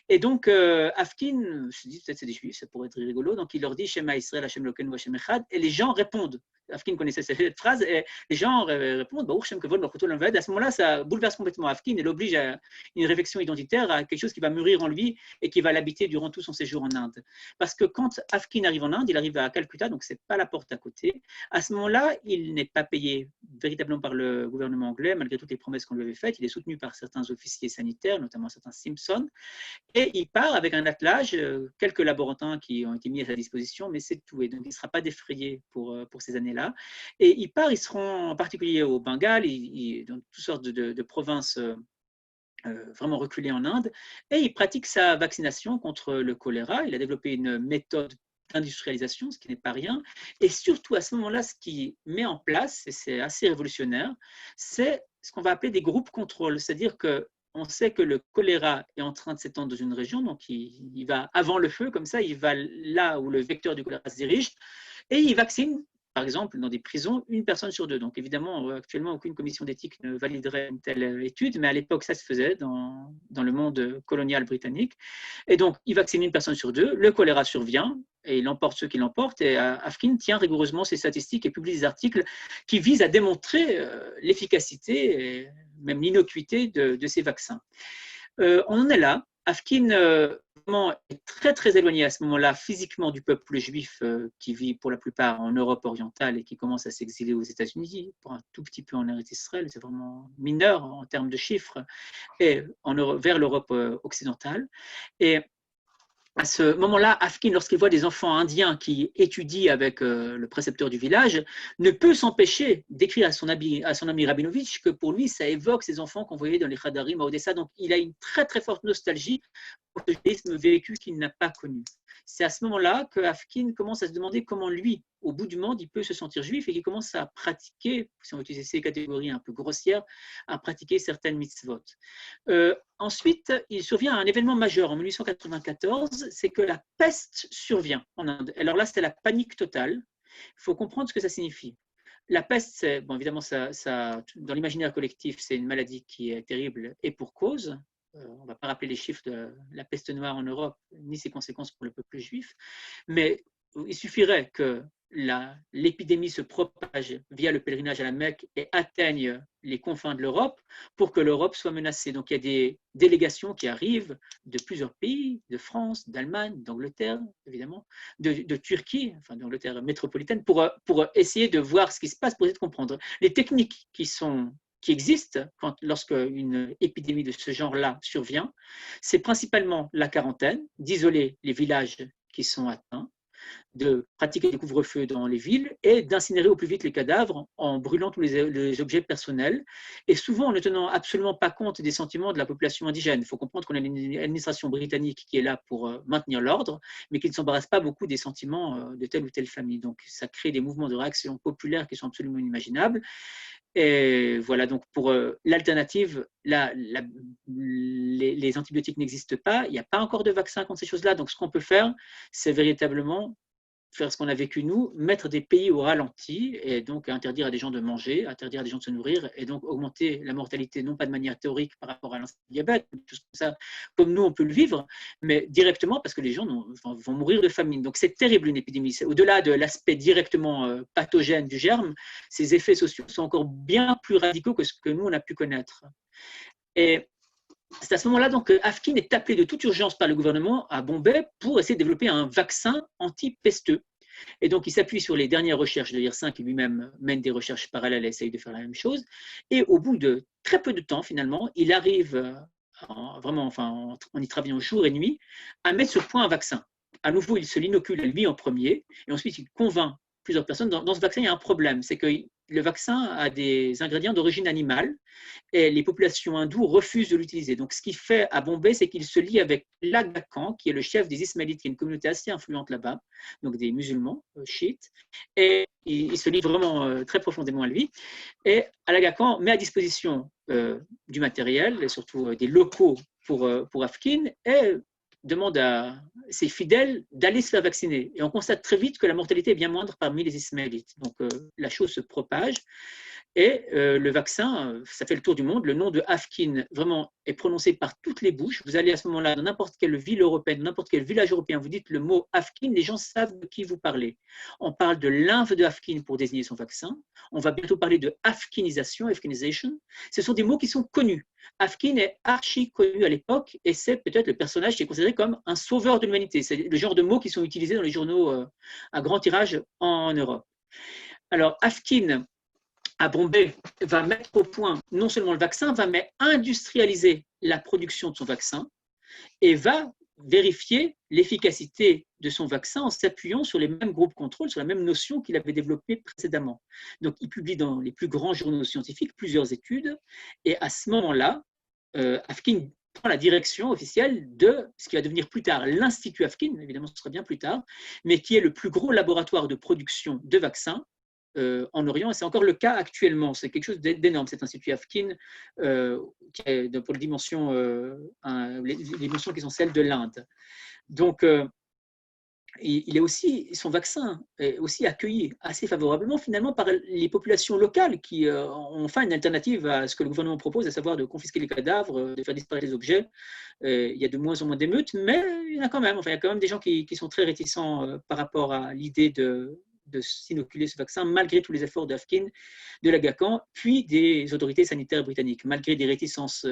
[SPEAKER 2] Et donc, Havkin se dit peut-être c'est des juifs, ça pourrait être rigolo. Donc, il leur dit Shema Israël, Hashem Elokeinu, Hashem Echad. Et les gens répondent. Havkin connaissait cette phrase et les gens répondent Baruch Shem Kavod Baruch Hu Olam Vaed. À ce moment-là, ça bouleverse complètement Havkin et l'oblige à une réflexion identitaire, à quelque chose qui va mûrir en lui et qui va l'habiter durant tout son séjour en Inde. Parce que quand Havkin arrive en Inde, il arrive à Calcutta, donc c'est pas la porte à côté. À ce moment-là, il n'est pas payé véritablement par le gouvernement anglais, malgré toutes les promesses qu'on lui avait faites. Il est soutenu par certains officiers sanitaires, notamment certains Simpson. Et il part avec un attelage, quelques laborantins qui ont été mis à sa disposition, mais c'est tout. Et donc, il ne sera pas défrayé pour ces années-là. Et il part, il se rend en particulier au Bengale, dans toutes sortes de provinces vraiment reculées en Inde, et il pratique sa vaccination contre le choléra. Il a développé une méthode d'industrialisation, ce qui n'est pas rien. Et surtout, à ce moment-là, ce qu'il met en place, et c'est assez révolutionnaire, c'est ce qu'on va appeler des groupes contrôle. C'est-à-dire que on sait que le choléra est en train de s'étendre dans une région, donc il va avant le feu, comme ça, il va là où le vecteur du choléra se dirige, et il vaccine, par exemple, dans des prisons, une personne sur deux. Donc évidemment, actuellement, aucune commission d'éthique ne validerait une telle étude, mais à l'époque, ça se faisait dans le monde colonial britannique. Et donc, il vaccine une personne sur deux, le choléra survient, et il emporte ceux qui l'emportent, et Havkin tient rigoureusement ses statistiques et publie des articles qui visent à démontrer l'efficacité et même l'innocuité de ces vaccins. On en est là. Havkin est très très éloigné à ce moment-là physiquement du peuple juif qui vit pour la plupart en Europe orientale et qui commence à s'exiler aux États-Unis, pour un tout petit peu en Eretz Israël, c'est vraiment mineur en termes de chiffres, et vers l'Europe occidentale. Et à ce moment-là, Havkin, lorsqu'il voit des enfants indiens qui étudient avec le précepteur du village, ne peut s'empêcher d'écrire à son ami Rabinovitch que pour lui, ça évoque ces enfants qu'on voyait dans les Khadarim à Odessa. Donc, il a une très très forte nostalgie pour ce judaïsme vécu qu'il n'a pas connu. C'est à ce moment-là que Havkin commence à se demander comment lui, au bout du monde, il peut se sentir juif et qu'il commence à pratiquer, si on veut utiliser ces catégories un peu grossières, à pratiquer certaines mitzvot. Ensuite, il survient un événement majeur en 1894, c'est que la peste survient en Inde. Alors là, c'est la panique totale. Il faut comprendre ce que ça signifie. La peste, c'est, bon, évidemment, dans l'imaginaire collectif, c'est une maladie qui est terrible et pour cause. On ne va pas rappeler les chiffres de la peste noire en Europe, ni ses conséquences pour le peuple juif, mais il suffirait que l'épidémie se propage via le pèlerinage à la Mecque et atteigne les confins de l'Europe pour que l'Europe soit menacée. Donc il y a des délégations qui arrivent de plusieurs pays, de France, d'Allemagne, d'Angleterre, évidemment, de Turquie, enfin d'Angleterre métropolitaine, pour essayer de voir ce qui se passe, pour essayer de comprendre. Les techniques qui existent lorsque une épidémie de ce genre-là survient, c'est principalement la quarantaine, d'isoler les villages qui sont atteints, de pratiquer des couvre-feux dans les villes et d'incinérer au plus vite les cadavres en brûlant tous les objets personnels et souvent en ne tenant absolument pas compte des sentiments de la population indigène. Il faut comprendre qu'on a une administration britannique qui est là pour maintenir l'ordre, mais qui ne s'embarrasse pas beaucoup des sentiments de telle ou telle famille. Donc ça crée des mouvements de réaction populaire qui sont absolument inimaginables. Et voilà, donc pour l'alternative, les antibiotiques n'existent pas, il n'y a pas encore de vaccin contre ces choses-là. Donc ce qu'on peut faire, c'est véritablement faire ce qu'on a vécu nous, mettre des pays au ralenti et donc interdire à des gens de manger, interdire à des gens de se nourrir et donc augmenter la mortalité, non pas de manière théorique par rapport à l'insuline diabète, tout ça, comme nous on peut le vivre, mais directement parce que les gens vont mourir de famine. Donc c'est terrible une épidémie. Au-delà de l'aspect directement pathogène du germe, ces effets sociaux sont encore bien plus radicaux que ce que nous on a pu connaître. Et c'est à ce moment-là donc, que Afkin est appelé de toute urgence par le gouvernement à Bombay pour essayer de développer un vaccin anti-pesteux. Et donc, il s'appuie sur les dernières recherches de l'IRSIN qui lui-même mène des recherches parallèles et essaye de faire la même chose. Et au bout de très peu de temps, finalement, il arrive, en y travaillant jour et nuit, à mettre sur point un vaccin. À nouveau, il se l'inocule lui en premier, et ensuite il convainc plusieurs personnes. Dans ce vaccin, il y a un problème, c'est que le vaccin a des ingrédients d'origine animale et les populations hindoues refusent de l'utiliser. Donc, ce qu'il fait à Bombay, c'est qu'il se lie avec l'Aga Khan, qui est le chef des Ismaélites, qui est une communauté assez influente là-bas, donc des musulmans chiites, et il se lie vraiment très profondément à lui. Et l'Aga Khan met à disposition du matériel, et surtout des locaux pour Afkin, et demande à ses fidèles d'aller se faire vacciner. Et on constate très vite que la mortalité est bien moindre parmi les Ismaélites. Donc la chose se propage. Et le vaccin, ça fait le tour du monde. Le nom de Afkin, vraiment, est prononcé par toutes les bouches. Vous allez à ce moment-là dans n'importe quelle ville européenne, n'importe quel village européen, vous dites le mot Afkin, les gens savent de qui vous parlez. On parle de lymphe de Afkin pour désigner son vaccin. On va bientôt parler de Afkinisation, Afkinization. Ce sont des mots qui sont connus. Afkin est archi connu à l'époque et c'est peut-être le personnage qui est considéré comme un sauveur de l'humanité. C'est le genre de mots qui sont utilisés dans les journaux à grand tirage en Europe. Alors, Afkin, à Bombay, va mettre au point non seulement le vaccin, va mais industrialiser la production de son vaccin et va vérifier l'efficacité de son vaccin en s'appuyant sur les mêmes groupes contrôle, sur la même notion qu'il avait développée précédemment. Donc, il publie dans les plus grands journaux scientifiques plusieurs études et à ce moment-là, Afkin prend la direction officielle de ce qui va devenir plus tard l'Institut Afkin, évidemment ce sera bien plus tard, mais qui est le plus gros laboratoire de production de vaccins en Orient, et c'est encore le cas actuellement. C'est quelque chose d'énorme, cet Institut Afkin, qui est pour les dimensions qui sont celles de l'Inde. Donc, il est aussi, son vaccin est aussi accueilli assez favorablement finalement par les populations locales qui ont enfin une alternative à ce que le gouvernement propose, à savoir de confisquer les cadavres, de faire disparaître les objets. Il y a de moins en moins d'émeutes, mais il y en a quand même. Enfin, il y a quand même des gens qui sont très réticents par rapport à l'idée de s'inoculer ce vaccin, malgré tous les efforts d'Afkin, de l'Aga Khan, puis des autorités sanitaires britanniques. Malgré des réticences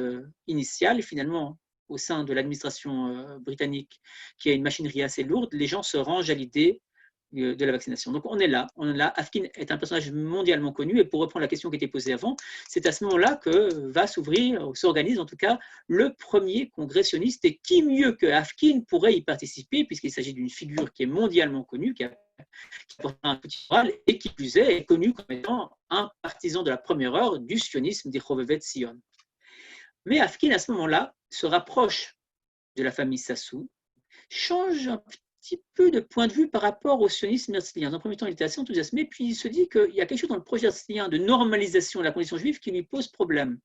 [SPEAKER 2] initiales, finalement, au sein de l'administration britannique, qui a une machinerie assez lourde, les gens se rangent à l'idée de la vaccination. Donc on est là. Afkin est un personnage mondialement connu, et pour reprendre la question qui était posée avant, c'est à ce moment-là que va s'organise en tout cas le premier congrès sioniste, et qui mieux que Afkin pourrait y participer, puisqu'il s'agit d'une figure qui est mondialement connue, qui porte un petit moral, et qui plus est connu comme étant un partisan de la première heure du sionisme des Chovevet Sion. Mais Afkin, à ce moment-là, se rapproche de la famille Sassoon, change un petit peu de point de vue par rapport au sionisme herzlien. Dans un premier temps, il était assez enthousiasmé, puis il se dit qu'il y a quelque chose dans le projet herzlien de normalisation de la condition juive qui lui pose problème.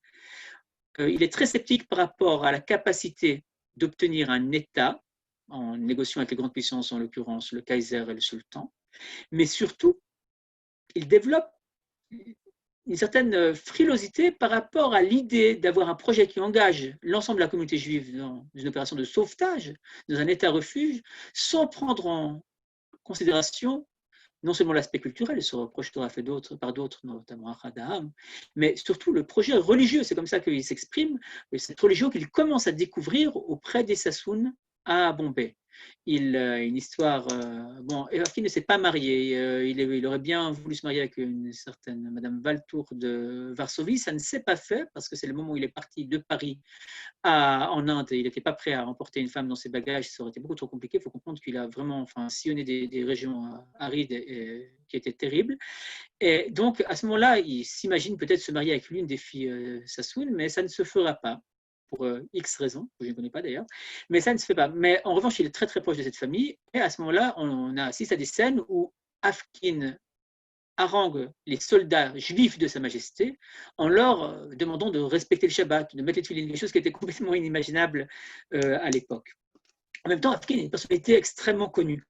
[SPEAKER 2] Il est très sceptique par rapport à la capacité d'obtenir un État, en négociant avec les grandes puissances, en l'occurrence le Kaiser et le Sultan, mais surtout, il développe une certaine frilosité par rapport à l'idée d'avoir un projet qui engage l'ensemble de la communauté juive dans une opération de sauvetage, dans un État refuge, sans prendre en considération non seulement l'aspect culturel, il se reprochera fait par d'autres, notamment Ahad Ha'am, mais surtout le projet religieux. C'est comme ça qu'il s'exprime, cette religion qu'il commence à découvrir auprès des Sassoon à Bombay. Une histoire. Bon, Afkin ne s'est pas marié. Il aurait bien voulu se marier avec une certaine Madame Valtour de Varsovie. Ça ne s'est pas fait parce que c'est le moment où il est parti de Paris en Inde. Il n'était pas prêt à emporter une femme dans ses bagages. Ça aurait été beaucoup trop compliqué. Il faut comprendre qu'il a vraiment sillonné des régions arides qui étaient terribles. Et donc, à ce moment-là, il s'imagine peut-être se marier avec l'une des filles Sassoon, mais ça ne se fera pas. Pour X raisons, que je ne connais pas d'ailleurs, mais ça ne se fait pas. Mais en revanche, il est très très proche de cette famille, et à ce moment-là, on assiste à des scènes où Afkin harangue les soldats juifs de Sa Majesté en leur demandant de respecter le Shabbat, de mettre les tefilines, quelque chose qui était complètement inimaginable à l'époque. En même temps, Afkin est une personnalité extrêmement connue.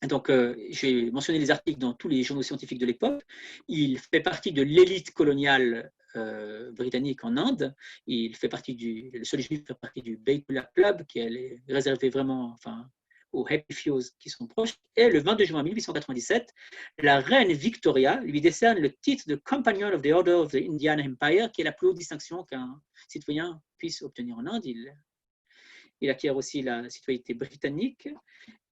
[SPEAKER 2] Donc, j'ai mentionné les articles dans tous les journaux scientifiques de l'époque. Il fait partie de l'élite coloniale britannique en Inde. Il fait partie le seul juif fait partie du Baitullah Club, qui est réservé vraiment, enfin, aux Happy Fews qui sont proches. Et le 22 juin 1897, la reine Victoria lui décerne le titre de Companion of the Order of the Indian Empire, qui est la plus haute distinction qu'un citoyen puisse obtenir en Inde. Il acquiert aussi la citoyenneté britannique.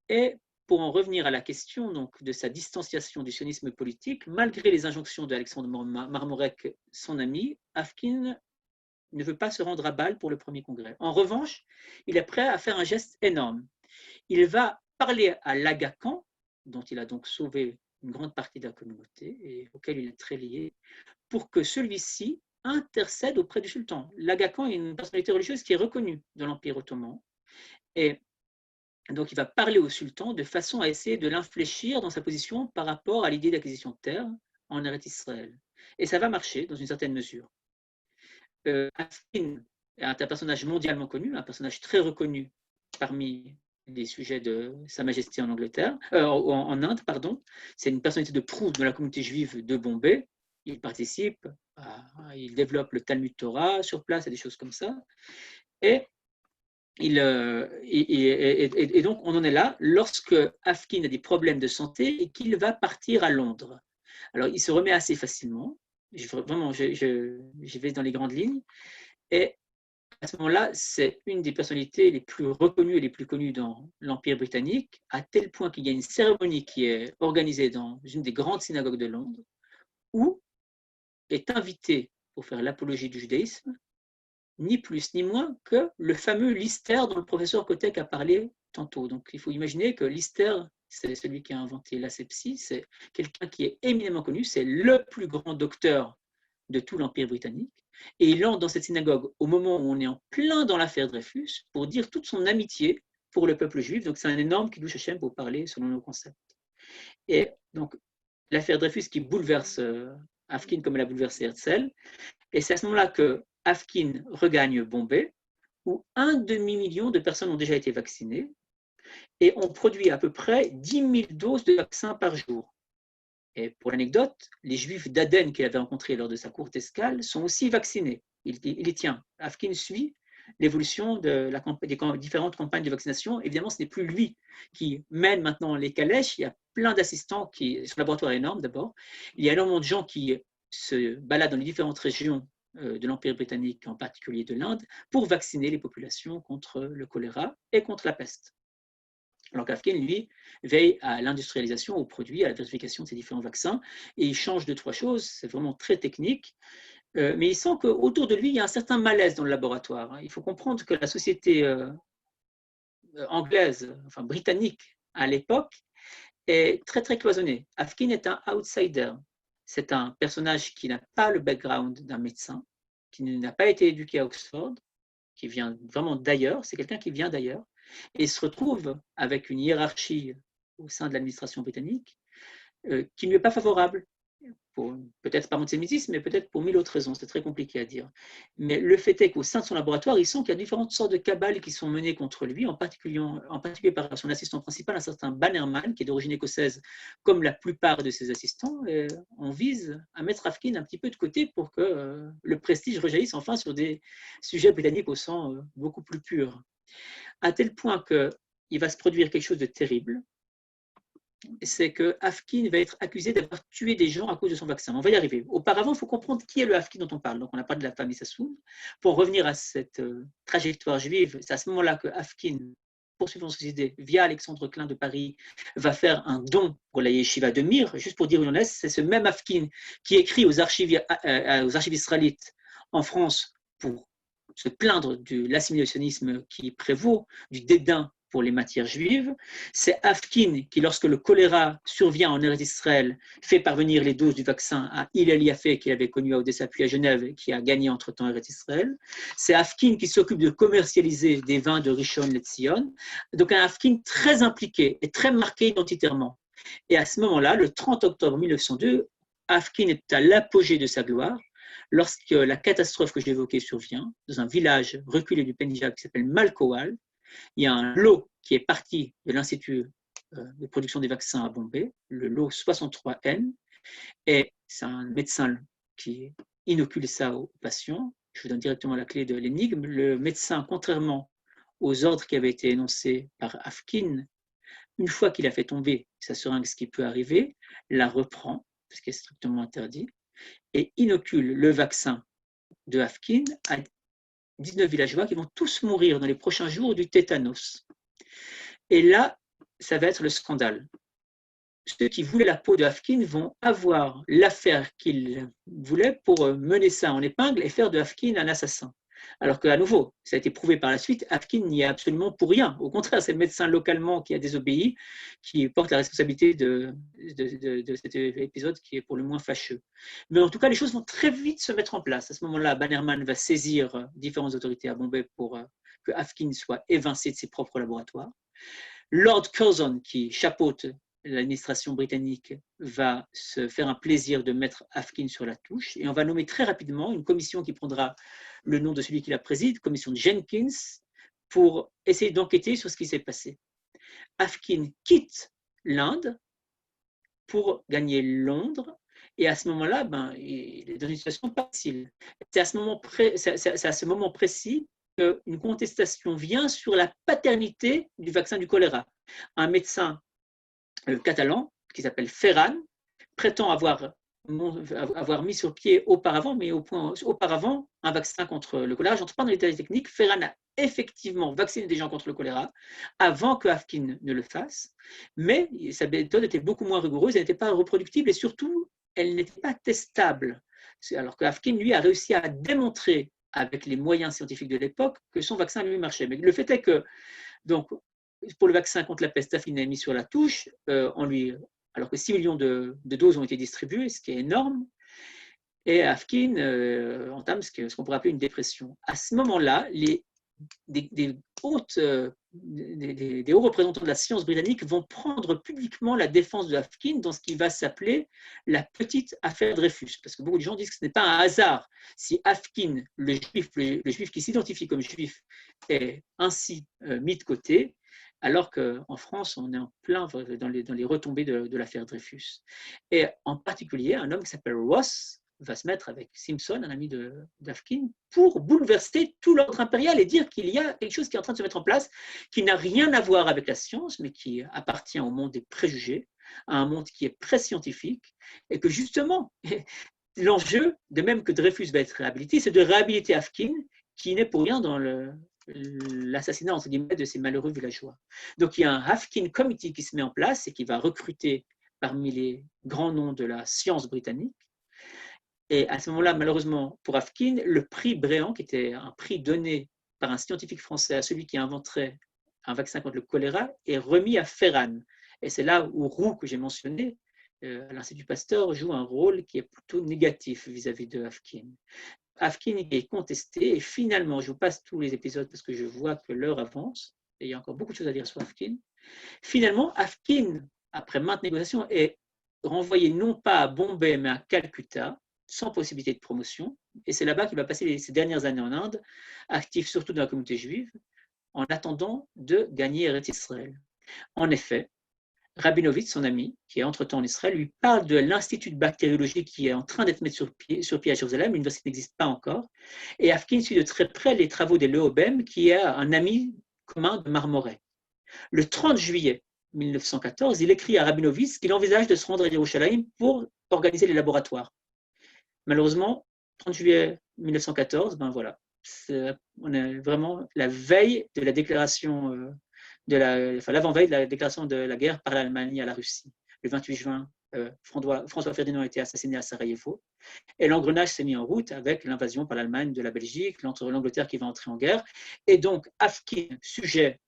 [SPEAKER 2] Et pour en revenir à la question donc, de sa distanciation du sionisme politique, malgré les injonctions d'Alexandre Marmorek, son ami, Afkin ne veut pas se rendre à Bâle pour le premier congrès. En revanche, il est prêt à faire un geste énorme. Il va parler à l'Aga Khan, dont il a donc sauvé une grande partie de la communauté et auquel il est très lié, pour que celui-ci intercède auprès du sultan. L'Aga Khan est une personnalité religieuse qui est reconnue dans l'Empire ottoman. Et donc, il va parler au sultan de façon à essayer de l'infléchir dans sa position par rapport à l'idée d'acquisition de terre en Eretz Israël. Et ça va marcher dans une certaine mesure. Afkin est un personnage mondialement connu, un personnage très reconnu parmi les sujets de Sa Majesté en Angleterre, en Inde, pardon. C'est une personnalité de proue de la communauté juive de Bombay. Il participe, il développe le Talmud Torah sur place et des choses comme ça. Et donc, on en est là lorsque Afkin a des problèmes de santé et qu'il va partir à Londres. Alors, il se remet assez facilement. Vraiment, je vais dans les grandes lignes. Et à ce moment-là, c'est une des personnalités les plus reconnues et les plus connues dans l'Empire britannique, à tel point qu'il y a une cérémonie qui est organisée dans une des grandes synagogues de Londres, où est invité pour faire l'apologie du judaïsme ni plus ni moins que le fameux Lister dont le professeur Kotek a parlé tantôt. Donc, il faut imaginer que Lister, c'est celui qui a inventé l'asepsie, c'est quelqu'un qui est éminemment connu, c'est le plus grand docteur de tout l'Empire britannique, et il entre dans cette synagogue au moment où on est en plein dans l'affaire Dreyfus pour dire toute son amitié pour le peuple juif. Donc, c'est un énorme Kiddush Hashem pour parler selon nos concepts. Et donc, l'affaire Dreyfus qui bouleverse Afkin comme elle a bouleversé Herzl, et c'est à ce moment-là que Afkin regagne Bombay, où 1 demi-million de personnes ont déjà été vaccinées, et on produit à peu près 10 000 doses de vaccins par jour. Et pour l'anecdote, les Juifs d'Aden qu'il avait rencontrés lors de sa courte escale sont aussi vaccinés. Il y tient. Afkin suit l'évolution des différentes campagnes de vaccination. Évidemment, ce n'est plus lui qui mène maintenant les calèches. Il y a plein d'assistants son laboratoire est énorme d'abord. Il y a énormément de gens qui se baladent dans les différentes régions de l'Empire britannique, en particulier de l'Inde, pour vacciner les populations contre le choléra et contre la peste. Alors qu'Afkin, lui, veille à l'industrialisation, aux produits, à la vérification de ces différents vaccins, et il change 2-3 choses, c'est vraiment très technique, mais il sent qu'autour de lui, il y a un certain malaise dans le laboratoire. Il faut comprendre que la société anglaise, enfin britannique à l'époque, est très très cloisonnée. Afkin est un outsider. C'est un personnage qui n'a pas le background d'un médecin, qui n'a pas été éduqué à Oxford, qui vient vraiment d'ailleurs, c'est quelqu'un qui vient d'ailleurs, et se retrouve avec une hiérarchie au sein de l'administration britannique qui ne lui est pas favorable, peut-être par antisémitisme, mais peut-être pour 1000 autres raisons, c'est très compliqué à dire. Mais le fait est qu'au sein de son laboratoire, il sent qu'il y a différentes sortes de cabales qui sont menées contre lui, en particulier par son assistant principal, un certain Bannerman, qui est d'origine écossaise, comme la plupart de ses assistants. Et on vise à mettre Afkin un petit peu de côté pour que le prestige rejaillisse enfin sur des sujets britanniques au sang beaucoup plus pur. À tel point qu'il va se produire quelque chose de terrible, c'est que Afkin va être accusé d'avoir tué des gens à cause de son vaccin. On va y arriver. Auparavant, il faut comprendre qui est le Afkin dont on parle. Donc, on a parlé de la famille Sassoon. Pour revenir à cette trajectoire juive, c'est à ce moment-là que Afkin, poursuivant ses idées, via Alexandre Klein de Paris, va faire un don pour la yeshiva de Mir. Juste pour dire où on est, c'est ce même Afkin qui écrit aux archives israélites en France pour se plaindre de l'assimilationnisme qui prévaut, du dédain pour les matières juives. C'est Afkin qui, lorsque le choléra survient en Eretz Israël, fait parvenir les doses du vaccin à Hillel Yaffe, qu'il avait connu à Odessa puis à Genève, et qui a gagné entre-temps Eretz Israël. C'est Afkin qui s'occupe de commercialiser des vins de Rishon LeZion. Donc un Afkin très impliqué et très marqué identitairement. Et à ce moment-là, le 30 octobre 1902, Afkin est à l'apogée de sa gloire, lorsque la catastrophe que j'évoquais survient, dans un village reculé du Pendjab qui s'appelle Malkowal. Il y a un lot qui est parti de l'Institut de production des vaccins à Bombay, le lot 63N, et c'est un médecin qui inocule ça aux patients. Je vous donne directement la clé de l'énigme. Le médecin, contrairement aux ordres qui avaient été énoncés par Afkin, une fois qu'il a fait tomber sa seringue, ce qui peut arriver, la reprend, parce qu'elle est strictement interdit, et inocule le vaccin de Afkin à 19 villageois qui vont tous mourir dans les prochains jours du tétanos. Et là, ça va être le scandale. Ceux qui voulaient la peau de Afkin vont avoir l'affaire qu'ils voulaient pour mener ça en épingle et faire de Afkin un assassin. Alors qu'à nouveau, ça a été prouvé par la suite, Afkin n'y est absolument pour rien. Au contraire, c'est le médecin localement qui a désobéi, qui porte la responsabilité de cet épisode qui est pour le moins fâcheux. Mais en tout cas, les choses vont très vite se mettre en place. À ce moment-là, Bannerman va saisir différentes autorités à Bombay pour que Afkin soit évincé de ses propres laboratoires. Lord Curzon, qui chapeaute l'administration britannique, va se faire un plaisir de mettre Afkin sur la touche et on va nommer très rapidement une commission qui prendra le nom de celui qui la préside, commission Jenkins, pour essayer d'enquêter sur ce qui s'est passé. Afkin quitte l'Inde pour gagner Londres et à ce moment-là, il est dans une situation pas facile. C'est à ce moment précis qu'une contestation vient sur la paternité du vaccin du choléra. Un médecin catalan qui s'appelle Ferran prétend avoir mis sur pied auparavant un vaccin contre le choléra. Je n'entre pas dans les détails techniques. Ferran a effectivement vacciné des gens contre le choléra avant que Afkin ne le fasse, mais sa méthode était beaucoup moins rigoureuse, elle n'était pas reproductible et surtout, elle n'était pas testable. Alors que Afkin, lui, a réussi à démontrer avec les moyens scientifiques de l'époque que son vaccin lui marchait. Mais le fait est que, donc, pour le vaccin contre la peste, Afkin a mis sur la touche, alors que 6 millions de doses ont été distribuées, ce qui est énorme, et Afkin entame ce qu'on pourrait appeler une dépression. À ce moment-là, des hauts représentants de la science britannique vont prendre publiquement la défense de Afkin dans ce qui va s'appeler la petite affaire Dreyfus, parce que beaucoup de gens disent que ce n'est pas un hasard si Afkin, le juif qui s'identifie comme juif, est ainsi mis de côté, alors qu'en France, on est en plein dans les retombées de l'affaire Dreyfus. Et en particulier, un homme qui s'appelle Ross va se mettre avec Simpson, un ami d'Afkin, pour bouleverser tout l'ordre impérial et dire qu'il y a quelque chose qui est en train de se mettre en place, qui n'a rien à voir avec la science, mais qui appartient au monde des préjugés, à un monde qui est très-scientifique, et que justement, l'enjeu, de même que Dreyfus va être réhabilité, c'est de réhabiliter Afkin, qui n'est pour rien dans l'assassinat entre guillemets de ces malheureux villageois. Donc il y a un Afkin Committee qui se met en place et qui va recruter parmi les grands noms de la science britannique. Et à ce moment-là, malheureusement pour Afkin, le prix Bréant, qui était un prix donné par un scientifique français à celui qui inventerait un vaccin contre le choléra, est remis à Ferran. Et c'est là où Roux, que j'ai mentionné, à l'Institut Pasteur, joue un rôle qui est plutôt négatif vis-à-vis de Afkin. Afkin est contesté et finalement, je vous passe tous les épisodes parce que je vois que l'heure avance et il y a encore beaucoup de choses à dire sur Afkin. Finalement, Afkin, après maintes négociations, est renvoyé non pas à Bombay mais à Calcutta, sans possibilité de promotion. Et c'est là-bas qu'il va passer ses dernières années en Inde, actif surtout dans la communauté juive, en attendant de gagner Eretz Israël. En effet, Rabinovitch, son ami, qui est entre-temps en Israël, lui parle de l'Institut de bactériologie qui est en train d'être mis sur pied à Jérusalem. L'université n'existe pas encore. Et Afkin suit de très près les travaux des Leobem, qui est un ami commun de Marmoret. Le 30 juillet 1914, il écrit à Rabinovitch qu'il envisage de se rendre à Yerushalayim pour organiser les laboratoires. Malheureusement, 30 juillet 1914, voilà, on est vraiment la veille de la déclaration l'avant-veille de la déclaration de la guerre par l'Allemagne à la Russie. Le 28 juin, François Ferdinand a été assassiné à Sarajevo et l'engrenage s'est mis en route avec l'invasion par l'Allemagne de la Belgique, l'Angleterre qui va entrer en guerre. Et donc, Afkin, sujet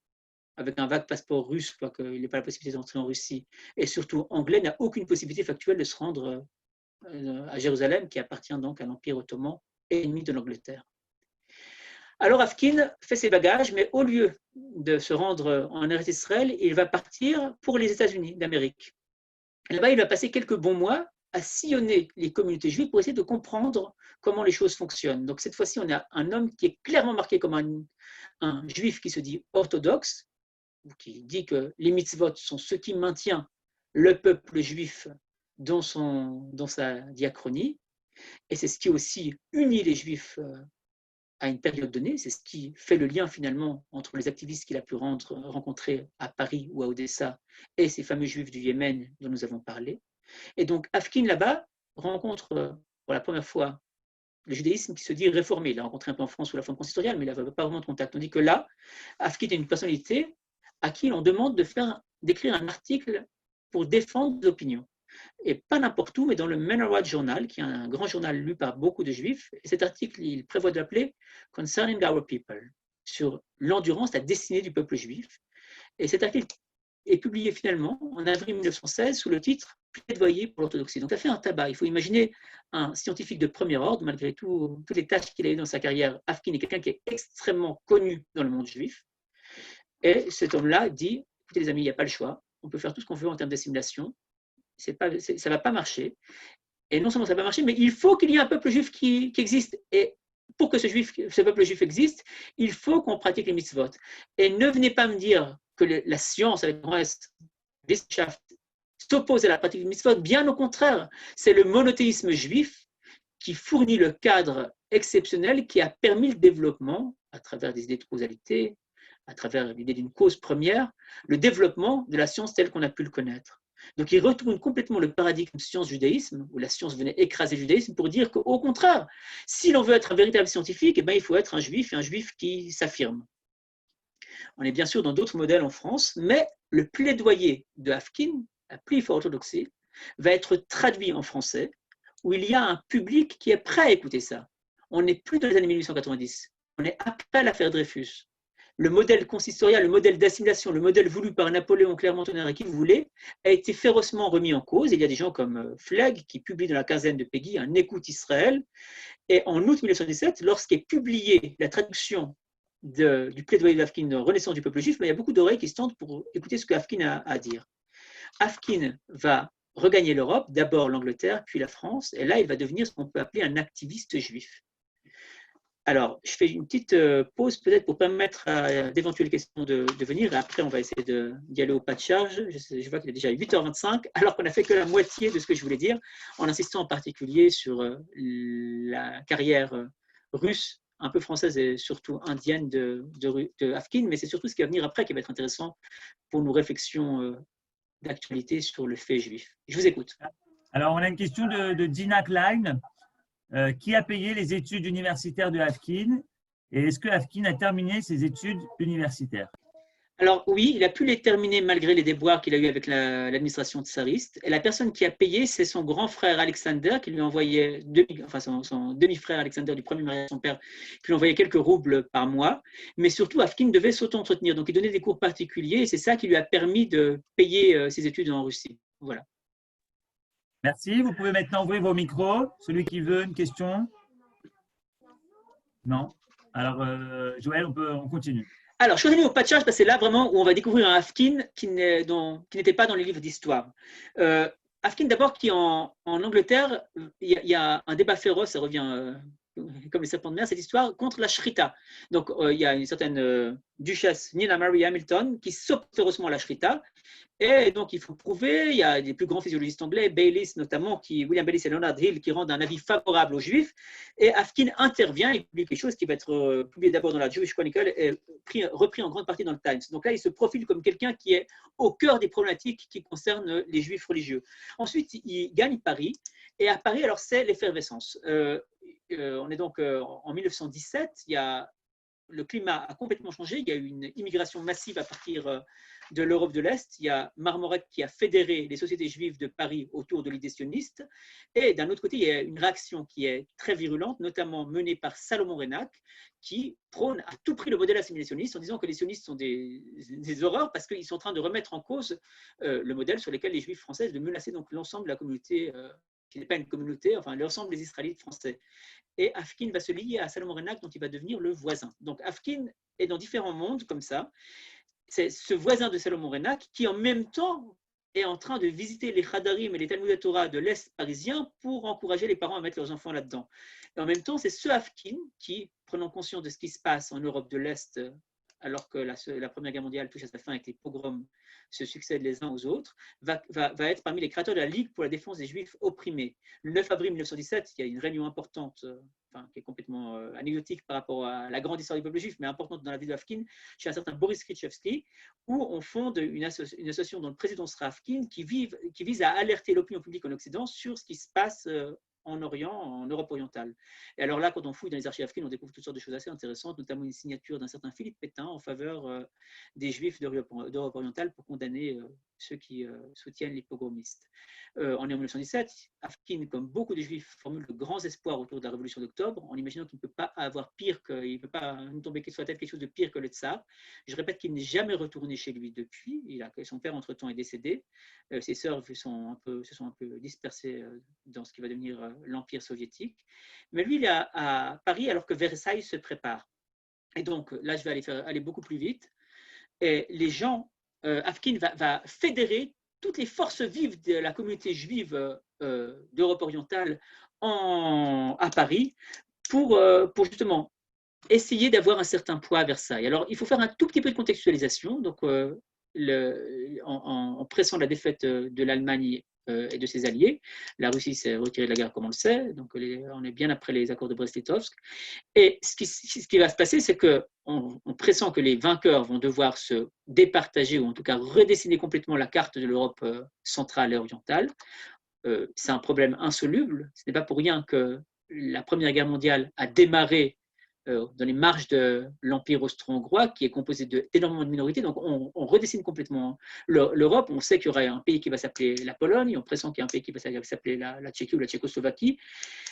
[SPEAKER 2] avec un vague passeport russe, quoiqu'il n'ait pas la possibilité d'entrer en Russie, et surtout anglais, n'a aucune possibilité factuelle de se rendre à Jérusalem, qui appartient donc à l'Empire ottoman, ennemi de l'Angleterre. Alors Afkin fait ses bagages, mais au lieu de se rendre en Eretz Israël, il va partir pour les États-Unis d'Amérique. Là-bas, il va passer quelques bons mois à sillonner les communautés juives pour essayer de comprendre comment les choses fonctionnent. Donc cette fois-ci, on a un homme qui est clairement marqué comme un juif qui se dit orthodoxe, qui dit que les mitzvot sont ce qui maintient le peuple juif dans sa diachronie, et c'est ce qui aussi unit les juifs à une période donnée, c'est ce qui fait le lien finalement entre les activistes qu'il a pu rencontrer à Paris ou à Odessa et ces fameux juifs du Yémen dont nous avons parlé. Et donc Afkin là-bas rencontre pour la première fois le judaïsme qui se dit réformé. Il l'a rencontré un peu en France sous la forme consistoriale, mais il n'avait pas vraiment de contact. Tandis que là, Afkin est une personnalité à qui on demande d'écrire un article pour défendre des opinions. Et pas n'importe où, mais dans le Menarod Journal, qui est un grand journal lu par beaucoup de juifs. Et cet article, il prévoit de l'appeler Concerning Our People, sur l'endurance, la destinée du peuple juif. Et cet article est publié finalement en avril 1916 sous le titre Plaidoyer pour l'orthodoxie. Donc, ça fait un tabac. Il faut imaginer un scientifique de premier ordre, malgré toutes les tâches qu'il a eues dans sa carrière. Afkin est quelqu'un qui est extrêmement connu dans le monde juif. Et cet homme-là dit, écoutez les amis, il n'y a pas le choix. On peut faire tout ce qu'on veut en termes d'assimilation. Ça ne va pas marcher. Et non seulement ça ne va pas marcher, mais il faut qu'il y ait un peuple juif qui existe. Et pour que ce peuple juif existe, il faut qu'on pratique les mitzvot. Et ne venez pas me dire que la science, avec le reste, Wissenschaft, s'oppose à la pratique des mitzvot. Bien au contraire, c'est le monothéisme juif qui fournit le cadre exceptionnel qui a permis le développement, à travers des idées de causalité, à travers l'idée d'une cause première, le développement de la science telle qu'on a pu le connaître. Donc, il retourne complètement le paradigme science-judaïsme, où la science venait écraser le judaïsme, pour dire qu'au contraire, si l'on veut être un véritable scientifique, eh bien, il faut être un juif, et un juif qui s'affirme. On est bien sûr dans d'autres modèles en France, mais le plaidoyer de Afkin, la Plea for Orthodoxy, va être traduit en français, où il y a un public qui est prêt à écouter ça. On n'est plus dans les années 1890, on est après l'affaire Dreyfus. Le modèle consistorial, le modèle d'assimilation, le modèle voulu par Napoléon, Clermont-Tonnerre et qui voulait, a été férocement remis en cause. Il y a des gens comme Flegg qui publie dans la quinzaine de Peggy un Écoute Israël. Et en août 1917, lorsqu'est publiée la traduction du plaidoyer d'Afkin, Renaissance du peuple juif, il y a beaucoup d'oreilles qui se tendent pour écouter ce que Afkin a à dire. Afkin va regagner l'Europe, d'abord l'Angleterre, puis la France, et là, il va devenir ce qu'on peut appeler un activiste juif. Alors, je fais une petite pause peut-être pour permettre à d'éventuelles questions de venir. Et après, on va essayer d'y aller au pas de charge. Je vois qu'il est déjà 8h25, alors qu'on n'a fait que la moitié de ce que je voulais dire, en insistant en particulier sur la carrière russe, un peu française et surtout indienne de Afkin. Mais c'est surtout ce qui va venir après qui va être intéressant pour nos réflexions d'actualité sur le fait juif. Je vous écoute.
[SPEAKER 1] Alors, on a une question de Dina Klein. Qui a payé les études universitaires de Afkin et est-ce que Afkin a terminé ses études universitaires?
[SPEAKER 2] Alors oui, il a pu les terminer malgré les déboires qu'il a eu avec l'administration tsariste. Et la personne qui a payé, c'est son grand frère Alexander, qui lui envoyait, son demi-frère Alexander du premier mariage de son père, qui lui envoyait quelques roubles par mois. Mais surtout, Afkin devait s'auto-entretenir. Donc il donnait des cours particuliers et c'est ça qui lui a permis de payer ses études en Russie. Voilà.
[SPEAKER 1] Merci. Vous pouvez maintenant ouvrir vos micros. Celui qui veut une question? Non. Alors, Joël, on continue.
[SPEAKER 2] Alors, je suis revenu au pas de charge parce que c'est là vraiment où on va découvrir un Afkin qui n'était pas dans les livres d'histoire. Afkin, d'abord, qui en Angleterre, il y a un débat féroce, ça revient comme les serpents de mer, cette histoire, contre la Shrita. Donc, il y a une certaine duchesse, Nina Mary Hamilton, qui s'oppose férocement à la Shrita. Et donc, il faut prouver, il y a des plus grands physiologistes anglais, Bayliss notamment, William Bayliss et Leonard Hill, qui rendent un avis favorable aux Juifs. Et Afkin intervient, il publie quelque chose qui va être publié d'abord dans la Jewish Chronicle et repris en grande partie dans le Times. Donc là, il se profile comme quelqu'un qui est au cœur des problématiques qui concernent les Juifs religieux. Ensuite, il gagne Paris. Et à Paris, alors, c'est l'effervescence. On est donc en 1917, le climat a complètement changé. Il y a eu une immigration massive à partir de l'Europe de l'Est. Il y a Marmorek qui a fédéré les sociétés juives de Paris autour de l'idée sioniste. Et d'un autre côté, il y a une réaction qui est très virulente, notamment menée par Salomon Reinach, qui prône à tout prix le modèle assimilationniste en disant que les sionistes sont des horreurs parce qu'ils sont en train de remettre en cause le modèle sur lequel les juifs français, de menacer donc l'ensemble de la communauté qui n'est pas une communauté, enfin l'ensemble des Israélites français. Et Afkin va se lier à Salomon Reinach, dont il va devenir le voisin. Donc Afkin est dans différents mondes comme ça. C'est ce voisin de Salomon Reinach qui en même temps est en train de visiter les Chadarim et les Talmud Torah de l'Est parisien pour encourager les parents à mettre leurs enfants là-dedans. Et en même temps, c'est ce Afkin qui, prenant conscience de ce qui se passe en Europe de l'Est alors que la Première Guerre mondiale touche à sa fin avec les pogroms se succèdent les uns aux autres, va être parmi les créateurs de la Ligue pour la défense des Juifs opprimés. Le 9 avril 1917, il y a une réunion importante, qui est complètement anecdotique par rapport à la grande histoire du peuple juif, mais importante dans la vie de Afkin, chez un certain Boris Krzyzewski, où on fonde une association dont le président sera Afkin, qui vise à alerter l'opinion publique en Occident sur ce qui se passe en Orient, en Europe orientale. Et alors là, quand on fouille dans les archives afghines, on découvre toutes sortes de choses assez intéressantes, notamment une signature d'un certain Philippe Pétain en faveur des Juifs d'Europe orientale pour condamner ceux qui soutiennent les pogromistes. En 1917, Afkin, comme beaucoup de Juifs, formule de grands espoirs autour de la Révolution d'octobre, en imaginant qu'il ne peut pas avoir pire il ne peut pas nous tomber sur la tête quelque chose de pire que le tsar. Je répète qu'il n'est jamais retourné chez lui depuis. Son père, entre-temps, est décédé. Ses sœurs se sont un peu dispersées dans ce qui va devenir l'Empire soviétique. Mais lui, il est à Paris alors que Versailles se prépare. Et donc, là, je vais aller beaucoup plus vite. Et les gens, Afkin va fédérer toutes les forces vives de la communauté juive d'Europe orientale à Paris pour justement essayer d'avoir un certain poids à Versailles. Alors, il faut faire un tout petit peu de contextualisation. Donc, en pressant la défaite de l'Allemagne et de ses alliés, la Russie s'est retirée de la guerre, comme on le sait. Donc, on est bien après les accords de Brest-Litovsk. Et ce qui va se passer, c'est qu'en pressant que les vainqueurs vont devoir se départager, ou en tout cas redessiner complètement la carte de l'Europe centrale et orientale, c'est un problème insoluble. Ce n'est pas pour rien que la Première Guerre mondiale a démarré dans les marges de l'Empire austro-hongrois, qui est composé d'énormément de minorités. Donc, on redessine complètement l'Europe. On sait qu'il y aurait un pays qui va s'appeler la Pologne, on pressent qu'il y a un pays qui va s'appeler la Tchéquie ou la Tchécoslovaquie.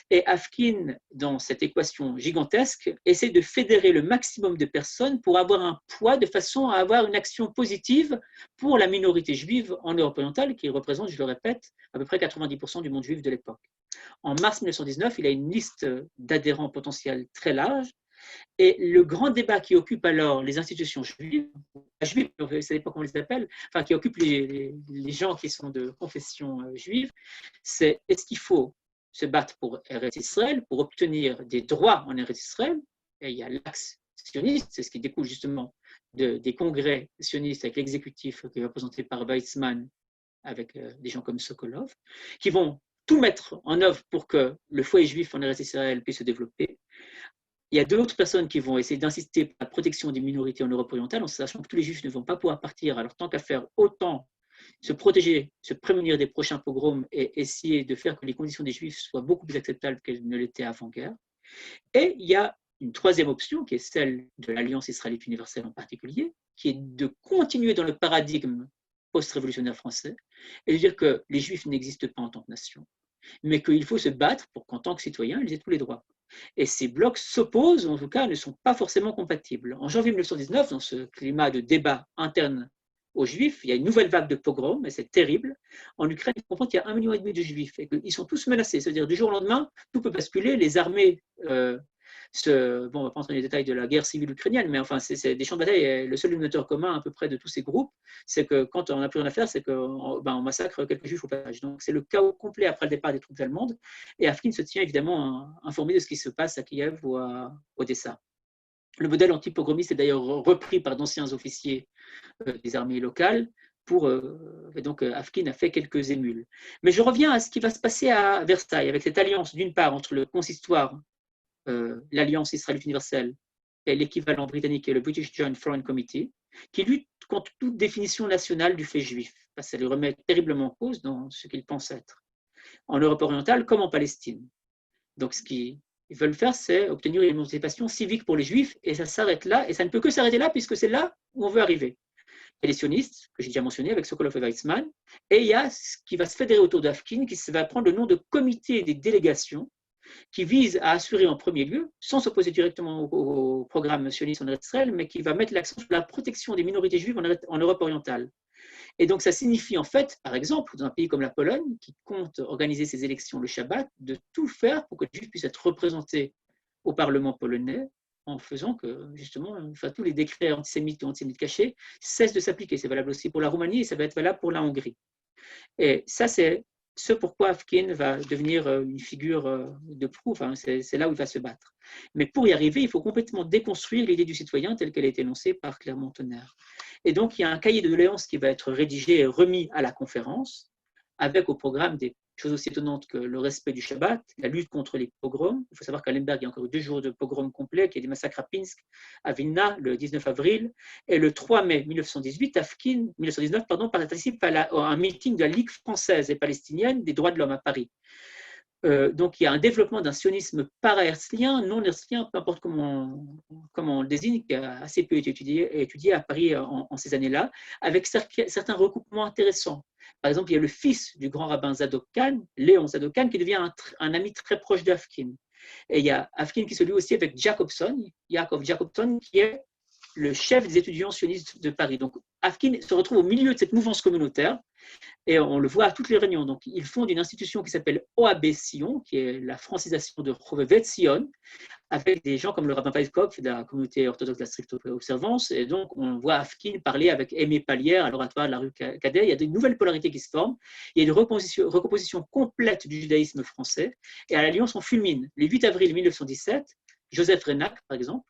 [SPEAKER 2] Et Afkin, dans cette équation gigantesque, essaie de fédérer le maximum de personnes pour avoir un poids de façon à avoir une action positive pour la minorité juive en Europe orientale, qui représente, je le répète, à peu près 90% du monde juif de l'époque. En mars 1919, il a une liste d'adhérents potentiels très large. Et le grand débat qui occupe alors les institutions juives, ça dépend comment on les appelle, enfin qui occupe les gens qui sont de confession juive, c'est est-ce qu'il faut se battre pour Eretz Israël, pour obtenir des droits en Eretz Israël, et il y a l'axe sioniste, c'est ce qui découle justement des congrès sionistes avec l'exécutif qui est représenté par Weizmann, avec des gens comme Sokolov, qui vont tout mettre en œuvre pour que le foyer juif en Eretz Israël puisse se développer. Il y a d'autres personnes qui vont essayer d'insister pour la protection des minorités en Europe orientale, en sachant que tous les juifs ne vont pas pouvoir partir. Alors, tant qu'à faire, autant se protéger, se prémunir des prochains pogroms et essayer de faire que les conditions des juifs soient beaucoup plus acceptables qu'elles ne l'étaient avant-guerre. Et il y a une troisième option, qui est celle de l'Alliance israélite universelle en particulier, qui est de continuer dans le paradigme post-révolutionnaire français et de dire que les juifs n'existent pas en tant que nation, mais qu'il faut se battre pour qu'en tant que citoyens, ils aient tous les droits. Et ces blocs s'opposent, en tout cas, ne sont pas forcément compatibles. En janvier 1919, dans ce climat de débat interne aux Juifs, il y a une nouvelle vague de pogroms, et c'est terrible. En Ukraine, il faut comprendre qu'il y a 1,5 million de Juifs, et qu'ils sont tous menacés. C'est-à-dire, du jour au lendemain, tout peut basculer, les armées on va pas entrer dans les détails de la guerre civile ukrainienne, mais enfin, c'est des champs de bataille. Et le seul dénominateur commun à peu près de tous ces groupes, c'est que quand on n'a plus rien à faire, c'est qu'on massacre quelques juifs au passage. Donc, c'est le chaos complet après le départ des troupes allemandes. Et Afkin se tient évidemment informé de ce qui se passe à Kiev ou à Odessa. Le modèle anti-pogromiste est d'ailleurs repris par d'anciens officiers des armées locales. Donc, Afkin a fait quelques émules. Mais je reviens à ce qui va se passer à Versailles, avec cette alliance, d'une part, entre le consistoire, l'Alliance israélite universelle et l'équivalent britannique et le British Joint Foreign Committee, qui lutte contre toute définition nationale du fait juif, parce que ça le remet terriblement en cause dans ce qu'il pense être, en Europe orientale comme en Palestine. Donc ce qu'ils veulent faire, c'est obtenir une émancipation civique pour les juifs, et ça s'arrête là, et ça ne peut que s'arrêter là, puisque c'est là où on veut arriver. Il y a les sionistes, que j'ai déjà mentionné, avec Sokolov et Weizmann, et il y a ce qui va se fédérer autour d'Afkin, qui va prendre le nom de comité des délégations, qui vise à assurer en premier lieu, sans s'opposer directement au programme sioniste en Israël, mais qui va mettre l'accent sur la protection des minorités juives en Europe orientale. Et donc ça signifie en fait, par exemple, dans un pays comme la Pologne, qui compte organiser ses élections le Shabbat, de tout faire pour que les juifs puissent être représentés au Parlement polonais, en faisant que, justement, tous les décrets antisémites ou antisémites cachés cessent de s'appliquer. C'est valable aussi pour la Roumanie et ça va être valable pour la Hongrie. Et ça, c'est ce pourquoi Afkin va devenir une figure de proue, enfin, c'est là où il va se battre. Mais pour y arriver, il faut complètement déconstruire l'idée du citoyen telle qu'elle a été énoncée par Clermont-Tonnerre. Et donc, il y a un cahier de doléances qui va être rédigé et remis à la conférence, avec au programme des choses aussi étonnantes que le respect du Shabbat, la lutte contre les pogroms. Il faut savoir qu'à Lemberg, il y a encore 2 jours de pogroms complets, qu'il y a des massacres à Pinsk, à Vilna, le 19 avril. Et le 3 mai 1919, participe à un meeting de la Ligue française et palestinienne des droits de l'homme à Paris. Donc, il y a un développement d'un sionisme para-herzlien, non herzlien, peu importe comment on le désigne, qui a assez peu été étudié à Paris en ces années-là, avec certains recoupements intéressants. Par exemple, il y a le fils du grand rabbin Zadok Khan, Léon Zadok Khan, qui devient un ami très proche d'Afkin. Et il y a Afkin qui se lie aussi avec Yaakov Jacobson, qui est le chef des étudiants sionistes de Paris. Donc, Afkin se retrouve au milieu de cette mouvance communautaire, et on le voit à toutes les réunions. Donc, ils fondent une institution qui s'appelle OAB Sion, qui est la francisation de Chovevet Sion, avec des gens comme le rabbin Paiskov de la communauté orthodoxe de la stricte observance. Et donc, on voit Afkin parler avec Aimé Pallière à l'oratoire de la rue Cadet. Il y a de nouvelles polarités qui se forment. Il y a une recomposition complète du judaïsme français. Et à l'Alliance, on fulmine. Le 8 avril 1917, Joseph Reynac, par exemple,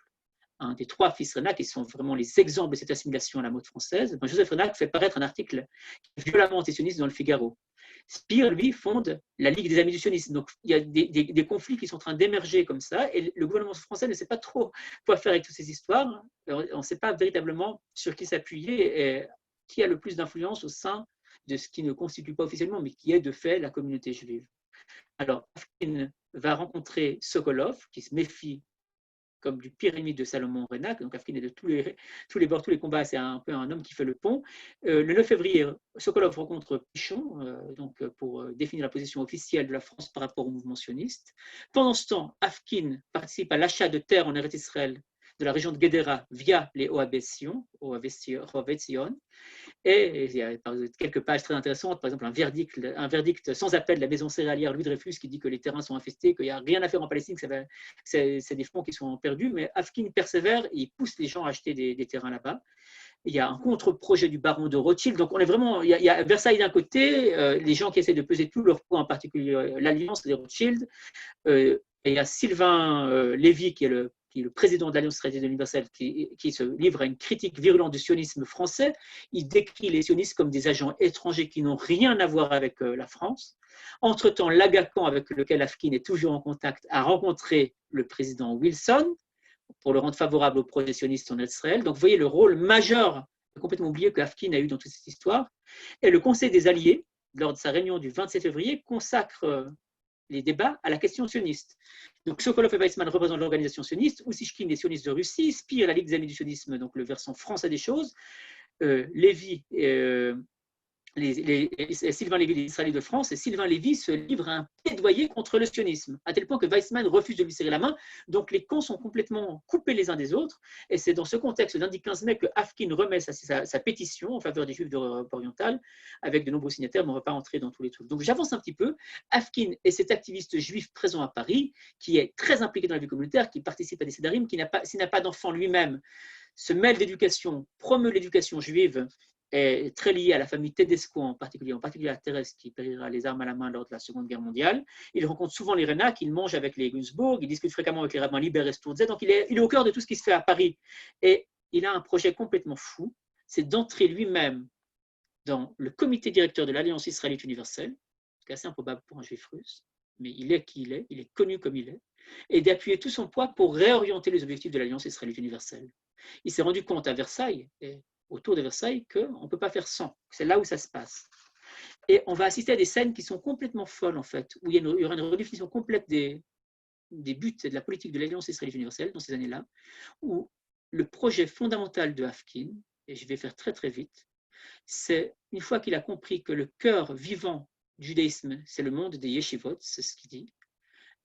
[SPEAKER 2] un des 3 fils Reynac, qui sont vraiment les exemples de cette assimilation à la mode française, Joseph Reynac fait paraître un article violemment antisioniste dans le Figaro. Spire, lui, fonde la Ligue des Amis du Sionisme. Donc, il y a des conflits qui sont en train d'émerger comme ça, et le gouvernement français ne sait pas trop quoi faire avec toutes ces histoires. On ne sait pas véritablement sur qui s'appuyer et qui a le plus d'influence au sein de ce qui ne constitue pas officiellement, mais qui est de fait la communauté juive. Alors, Afkin va rencontrer Sokolov, qui se méfie comme du pire ennemi de Salomon Reynac. Donc Afkin est de tous les bords, tous les combats, c'est un peu un homme qui fait le pont. Le 9 février, Sokolov rencontre Pichon pour définir la position officielle de la France par rapport au mouvement sioniste. Pendant ce temps, Afkin participe à l'achat de terres en Eretz Israël de la région de Guédera via les OAB Sion. Et il y a quelques pages très intéressantes, par exemple un verdict sans appel de la maison céréalière Louis Dreyfus qui dit que les terrains sont infestés, qu'il n'y a rien à faire en Palestine, que c'est des fonds qui sont perdus, mais Afkin persévère et il pousse les gens à acheter des terrains là-bas. Il y a un contre-projet du baron de Rothschild, donc on est vraiment, il y a Versailles d'un côté, les gens qui essaient de peser tout leur poids, en particulier l'Alliance des Rothschild, et il y a Sylvain Lévy qui est le président de l'Alliance israélienne universelle, qui se livre à une critique virulente du sionisme français. Il décrit les sionistes comme des agents étrangers qui n'ont rien à voir avec la France. Entre-temps, l'Agacan, avec lequel Afkin est toujours en contact, a rencontré le président Wilson pour le rendre favorable au projet sioniste en Israël. Donc, vous voyez le rôle majeur, complètement oublié, que Afkin a eu dans toute cette histoire. Et le Conseil des Alliés, lors de sa réunion du 27 février, consacre les débats à la question sioniste. Donc Sokolov et Weizmann représentent l'organisation sioniste, Oussichkin les sionistes de Russie, Spire la Ligue des Amis du sionisme, donc le versant français des choses, Lévy, Sylvain Lévy, les Israéliens de France, et Sylvain Lévy se livre à un plaidoyer contre le sionisme, à tel point que Weizmann refuse de lui serrer la main. Donc les camps sont complètement coupés les uns des autres, et c'est dans ce contexte lundi 15 mai que Afkin remet sa pétition en faveur des Juifs d'Europe orientale, avec de nombreux signataires, mais on ne va pas entrer dans tous les trucs. Donc j'avance un petit peu. Afkin est cet activiste juif présent à Paris, qui est très impliqué dans la vie communautaire, qui participe à des sédarim, s'il n'a pas d'enfant lui-même, se mêle d'éducation, promeut l'éducation juive, est très lié à la famille Tedesco en particulier à Thérèse qui périra les armes à la main lors de la Seconde Guerre mondiale. Il rencontre souvent les Reynac, il mange avec les Günzburg, il discute fréquemment avec les rabbins Liber et Sturze, donc il est au cœur de tout ce qui se fait à Paris. Et il a un projet complètement fou, c'est d'entrer lui-même dans le comité directeur de l'Alliance israélite universelle, ce qui est assez improbable pour un juif russe, mais il est qui il est connu comme il est, et d'appuyer tout son poids pour réorienter les objectifs de l'Alliance israélite universelle. Il s'est rendu compte à Versailles, et autour de Versailles, qu'on ne peut pas faire sans. C'est là où ça se passe. Et on va assister à des scènes qui sont complètement folles, en fait, où il y aura une redéfinition complète des buts et de la politique de l'Alliance israélite universelle dans ces années-là, où le projet fondamental de Afkin, et je vais faire très très vite, c'est une fois qu'il a compris que le cœur vivant du judaïsme, c'est le monde des yeshivot, c'est ce qu'il dit,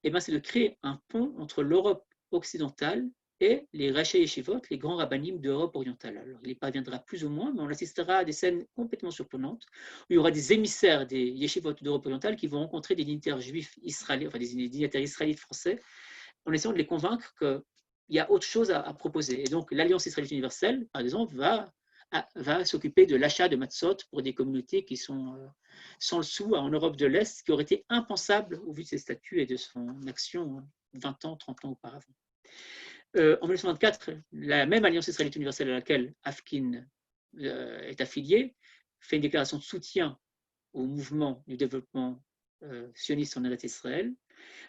[SPEAKER 2] et bien c'est de créer un pont entre l'Europe occidentale et les Raché Yeshivot, les grands rabbinim d'Europe orientale. Alors, il y parviendra plus ou moins, mais on assistera à des scènes complètement surprenantes, où il y aura des émissaires des Yeshivot d'Europe orientale qui vont rencontrer des dignitaires juifs israéliens, enfin des dignitaires israélites français, en essayant de les convaincre qu'il y a autre chose à proposer. Et donc, l'Alliance israélite universelle, par exemple, va va s'occuper de l'achat de matzot pour des communautés qui sont sans le sou en Europe de l'Est, ce qui aurait été impensable au vu de ses statuts et de son action 20 ans, 30 ans auparavant. En 1924, la même Alliance israélite universelle à laquelle Afkin est affilié fait une déclaration de soutien au mouvement du développement sioniste en Eretz Israël.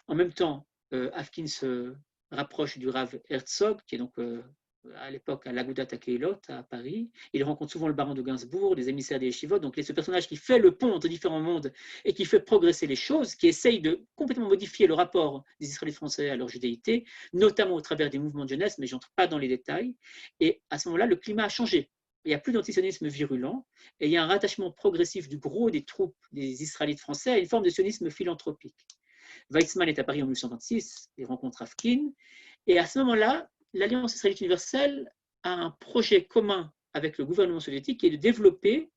[SPEAKER 2] En même temps, Afkin se rapproche du Rav Herzog, qui est donc à l'époque à l'Agudat HaKeilot à Paris. Il rencontre souvent le baron de Gainsbourg, les émissaires des Yeshivot. Donc, il est ce personnage qui fait le pont entre différents mondes et qui fait progresser les choses, qui essaye de complètement modifier le rapport des Israélites français à leur judéité, notamment au travers des mouvements de jeunesse, mais je n'entre pas dans les détails. Et à ce moment-là, le climat a changé. Il n'y a plus d'antisionisme virulent et il y a un rattachement progressif du gros des troupes des Israélites français à une forme de sionisme philanthropique. Weizmann est à Paris en 1926, il rencontre Afkin, et à ce moment-là, l'Alliance israélite universelle a un projet commun avec le gouvernement soviétique qui est de développer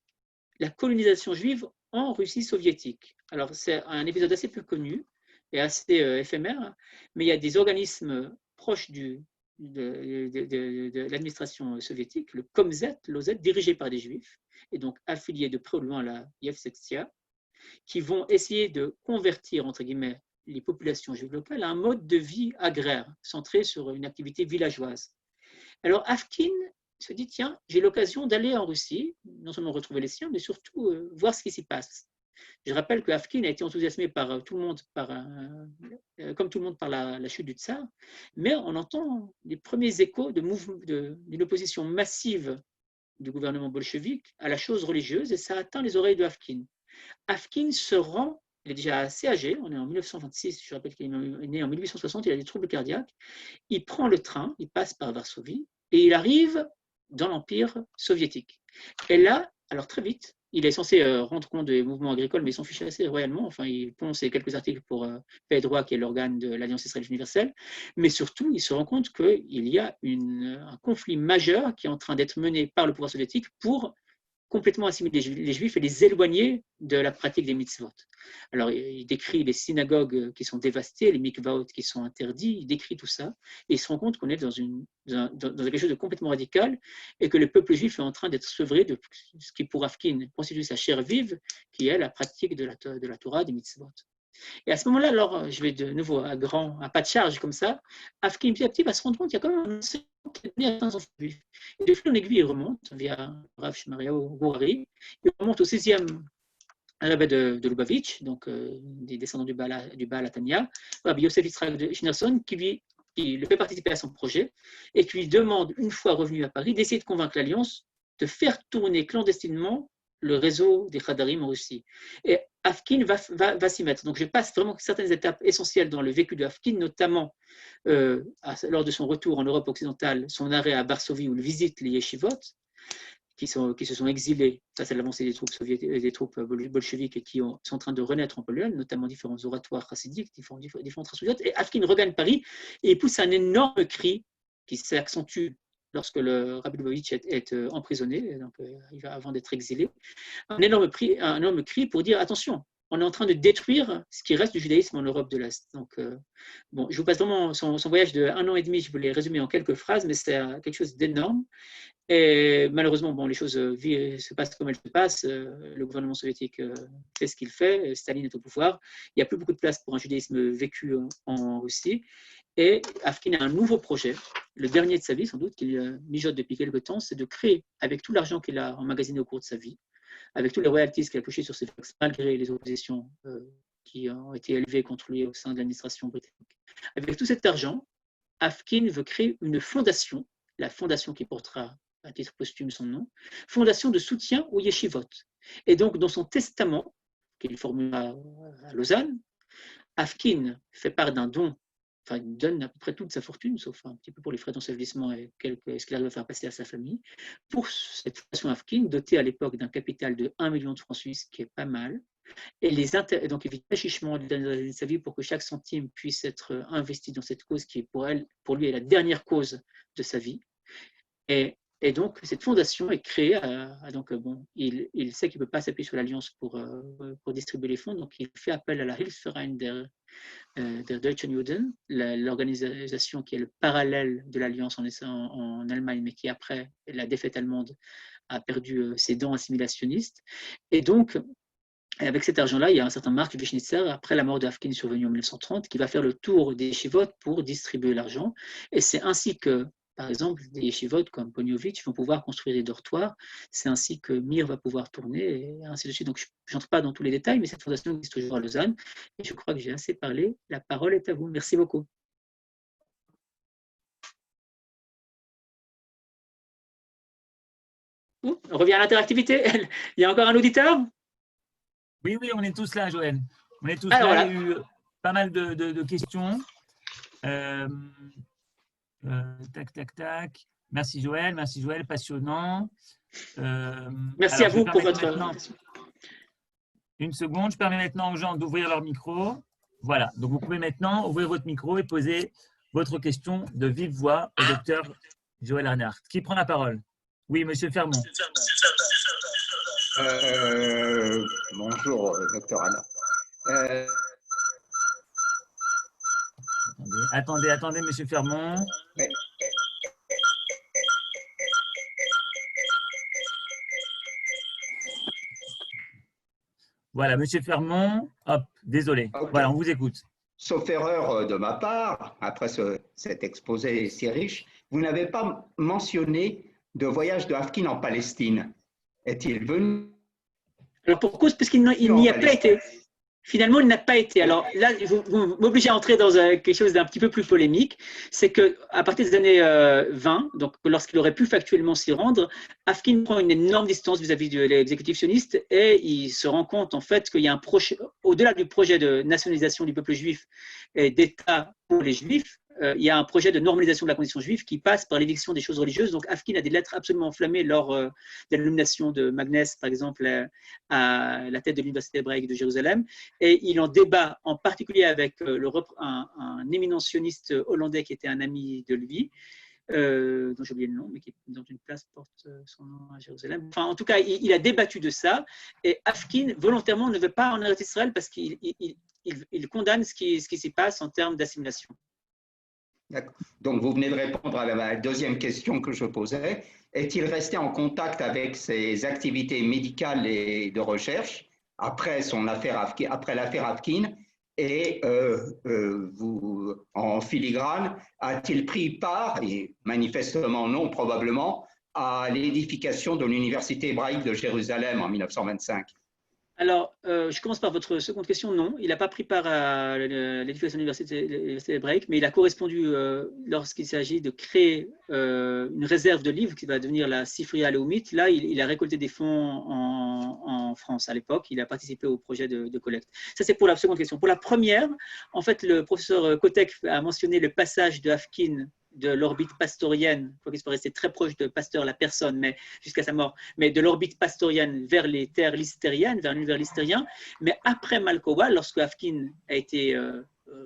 [SPEAKER 2] la colonisation juive en Russie soviétique. Alors, c'est un épisode assez peu connu et assez éphémère, mais il y a des organismes proches de l'administration soviétique, le Komzet, l'OZ, dirigé par des juifs, et donc affilié de près ou de loin à la Yevsektia, qui vont essayer de convertir, entre guillemets, les populations juives locales à un mode de vie agraire, centré sur une activité villageoise. Alors Afkin se dit, tiens, j'ai l'occasion d'aller en Russie, non seulement retrouver les siens, mais surtout voir ce qui s'y passe. Je rappelle que Afkin a été enthousiasmé par tout le monde, comme tout le monde par la chute du tsar, mais on entend les premiers échos d'une opposition massive du gouvernement bolchevique à la chose religieuse, et ça atteint les oreilles de Afkin. Afkin se rend, il est déjà assez âgé, on est en 1926, je rappelle qu'il est né en 1860, il a des troubles cardiaques, il prend le train, il passe par Varsovie, et il arrive dans l'Empire soviétique. Et là, alors très vite, il est censé rendre compte des mouvements agricoles, mais il s'en fiche assez royalement, enfin il ponce quelques articles pour Paix et Droit, qui est l'organe de l'Alliance israélite universelle, mais surtout, il se rend compte qu'il y a un conflit majeur qui est en train d'être mené par le pouvoir soviétique pour complètement assimiler les juifs et les éloigner de la pratique des mitzvot. Alors, il décrit les synagogues qui sont dévastées, les mikvaot qui sont interdits, il décrit tout ça, et il se rend compte qu'on est dans quelque chose de complètement radical et que le peuple juif est en train d'être sevré de ce qui, pour Afkin, constitue sa chair vive, qui est la pratique de la Torah, des mitzvot. Et à ce moment-là, alors, je vais de nouveau à pas de charge comme ça, Afkin petit à petit va se rendre compte qu'il y a quand même un enseignement qui est donné à 500 juifs. Et de fil en aiguille, il remonte via Rav Shmariaou Gourari, il remonte au 16e Rebbe de Lubavitch, donc des descendants du Baal Atania, Rabbi Yosef Yitzhak Schneerson, qui le fait participer à son projet et qui lui demande, une fois revenu à Paris, d'essayer de convaincre l'Alliance de faire tourner clandestinement le réseau des Khadarim en Russie. Et Afkin va s'y mettre. Donc je passe vraiment certaines étapes essentielles dans le vécu de Afkin, notamment lors de son retour en Europe occidentale, son arrêt à Varsovie où il visite les yeshivot qui se sont exilés face à l'avancée des troupes soviétiques, des troupes bolcheviques et qui sont en train de renaître en Pologne, notamment différents oratoires chassidiques, différentes races. Et Afkin regagne Paris et il pousse un énorme cri qui s'accentue lorsque le Rabbi Lubavitch est emprisonné, donc, avant d'être exilé, un énorme cri pour dire attention, on est en train de détruire ce qui reste du judaïsme en Europe de l'Est. Donc, bon, je vous passe vraiment son voyage de 1 an et demi, je vous l'ai résumé en quelques phrases, mais c'est quelque chose d'énorme. Et malheureusement, bon, les choses se passent comme elles se passent. Le gouvernement soviétique fait ce qu'il fait. Staline est au pouvoir. Il n'y a plus beaucoup de place pour un judaïsme vécu en Russie. Et Afkin a un nouveau projet, le dernier de sa vie sans doute, qu'il mijote depuis quelque temps, c'est de créer, avec tout l'argent qu'il a emmagasiné au cours de sa vie, avec tous les royalties qu'il a touchés sur ses fax, malgré les oppositions qui ont été élevées contre lui au sein de l'administration britannique. Avec tout cet argent, Afkin veut créer une fondation, la fondation qui portera à titre posthume son nom, fondation de soutien aux yeshivot. Et donc, dans son testament, qu'il formula à Lausanne, Afkin fait part d'un don, enfin, il donne à peu près toute sa fortune, sauf un petit peu pour les frais d'ensevelissement et ce qu'il arrive à faire passer à sa famille, pour cette fondation Afkin, dotée à l'époque d'un capital de 1 million de francs suisses, qui est pas mal. Et donc, il vit chichement de sa vie pour que chaque centime puisse être investi dans cette cause qui, pour lui, est la dernière cause de sa vie. Et donc, cette fondation est créée. Donc, bon, il sait qu'il ne peut pas s'appuyer sur l'Alliance pour distribuer les fonds, donc il fait appel à la Hilfsverein der der Deutschen Juden, l'organisation qui est le parallèle de l'Alliance en Allemagne, mais qui, après la défaite allemande, a perdu ses dents assimilationnistes. Et donc, avec cet argent-là, il y a un certain Mark Wischnitzer, après la mort de Afkin survenue en 1930, qui va faire le tour des yeshivot pour distribuer l'argent. Et c'est ainsi que, par exemple, des yeshivot comme Poniovitch vont pouvoir construire des dortoirs. C'est ainsi que Mir va pouvoir tourner, et ainsi de suite. Donc, je n'entre pas dans tous les détails, mais cette fondation existe toujours à Lausanne. Et je crois que j'ai assez parlé. La parole est à vous. Merci beaucoup. On revient à l'interactivité. Il y a encore un auditeur?
[SPEAKER 1] Oui, on est tous là, Joël. On est tous
[SPEAKER 2] Alors,
[SPEAKER 1] là.
[SPEAKER 2] voilà.
[SPEAKER 1] Il y a eu pas mal de questions. Tac. Merci Joël, passionnant.
[SPEAKER 2] Merci à vous pour votre…
[SPEAKER 1] Une seconde, je permets maintenant aux gens d'ouvrir leur micro. Voilà, donc vous pouvez maintenant ouvrir votre micro et poser votre question de vive voix au docteur Joël Arnart. Qui prend la parole? Oui, monsieur Fermont.
[SPEAKER 4] Bonjour, docteur Arnart.
[SPEAKER 1] Attendez, monsieur Fermont.
[SPEAKER 4] Oui.
[SPEAKER 1] Voilà, monsieur Fermont. Hop, désolé.
[SPEAKER 4] Okay.
[SPEAKER 1] Voilà, on vous écoute.
[SPEAKER 4] Sauf erreur de ma part, après cet exposé si riche, vous n'avez pas mentionné de voyage de Afkin en Palestine. Est-il venu?
[SPEAKER 2] Alors, pour cause, parce qu'il n'y a pas été. Finalement, il n'a pas été. Alors là, vous m'obligez à entrer dans quelque chose d'un petit peu plus polémique. C'est qu'à partir des années 20, donc lorsqu'il aurait pu factuellement s'y rendre, Afkin prend une énorme distance vis-à-vis de l'exécutif sioniste et il se rend compte en fait qu'il y a un projet, au-delà du projet de nationalisation du peuple juif et d'État pour les Juifs, il y a un projet de normalisation de la condition juive qui passe par l'éviction des choses religieuses. Donc Afkin a des lettres absolument enflammées lors de la nomination de Magnès, par exemple, à la tête de l'Université hébraïque de Jérusalem. Et il en débat en particulier avec un éminent sioniste hollandais qui était un ami de lui, dont j'ai oublié le nom, mais qui dans une place porte son nom à Jérusalem. Enfin, en tout cas, il a débattu de ça. Et Afkin, volontairement, ne veut pas en Eretz Israël parce qu'il condamne ce qui s'y passe en termes d'assimilation.
[SPEAKER 4] Donc, vous venez de répondre à la deuxième question que je posais. Est-il resté en contact avec ses activités médicales et de recherche après l'affaire Afkin? Et vous, en filigrane, a-t-il pris part, et manifestement non, probablement, à l'édification de l'Université hébraïque de Jérusalem en 1925?
[SPEAKER 2] Alors, je commence par votre seconde question. Non, il n'a pas pris part à l'éducation de l'université hébraïque, mais il a correspondu lorsqu'il s'agit de créer une réserve de livres qui va devenir la Sifria Leumit. Là, il a récolté des fonds en France à l'époque. Il a participé au projet de collecte. Ça, c'est pour la seconde question. Pour la première, en fait, le professeur Kotek a mentionné le passage de Afkin de l'orbite pastorienne, quoi qu'il soit resté très proche de Pasteur, la personne, mais jusqu'à sa mort, mais de l'orbite pastorienne vers les terres lystériennes, vers l'univers lystérien. Mais après Malkowa, lorsque Afkin a été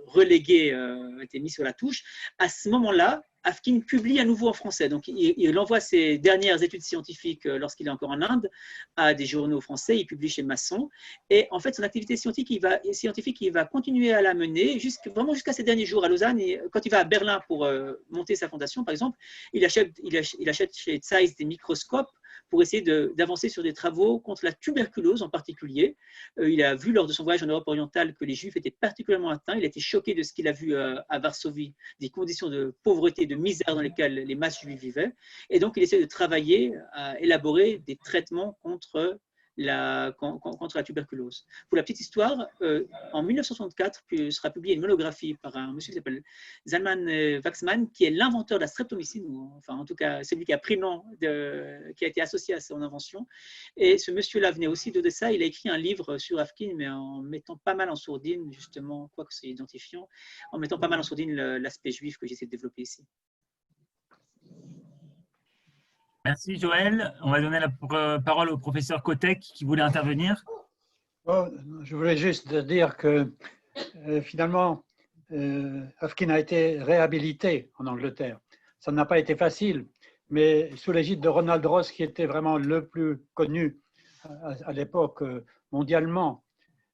[SPEAKER 2] relégué, a été mis sur la touche, à ce moment-là, Afkin publie à nouveau en français. Donc, il envoie ses dernières études scientifiques lorsqu'il est encore en Inde à des journaux français. Il publie chez Masson. Et en fait, son activité scientifique, il va continuer à la mener vraiment jusqu'à ses derniers jours à Lausanne. Et quand il va à Berlin pour monter sa fondation, par exemple, il achète chez Zeiss des microscopes pour essayer d'avancer sur des travaux contre la tuberculose en particulier. Il a vu lors de son voyage en Europe orientale que les Juifs étaient particulièrement atteints. Il a été choqué de ce qu'il a vu à Varsovie, des conditions de pauvreté, de misère dans lesquelles les masses juives vivaient. Et donc, il essaie de travailler à élaborer des traitements contre la tuberculose. Pour la petite histoire, en 1964 sera publiée une monographie par un monsieur qui s'appelle Zalman Waxman, qui est l'inventeur de la streptomycine, ou enfin en tout cas celui qui a pris nom, qui a été associé à son invention. Et ce monsieur-là venait aussi d'Odessa. Il a écrit un livre sur Afkin, mais en mettant pas mal en sourdine, justement, quoique c'est identifiant, en mettant pas mal en sourdine l'aspect juif que j'essaie de développer ici.
[SPEAKER 1] Merci Joël. On va donner la parole au professeur Kotek qui voulait intervenir.
[SPEAKER 3] Bon, je voulais juste dire que finalement, Afkin a été réhabilité en Angleterre. Ça n'a pas été facile, mais sous l'égide de Ronald Ross, qui était vraiment le plus connu à l'époque mondialement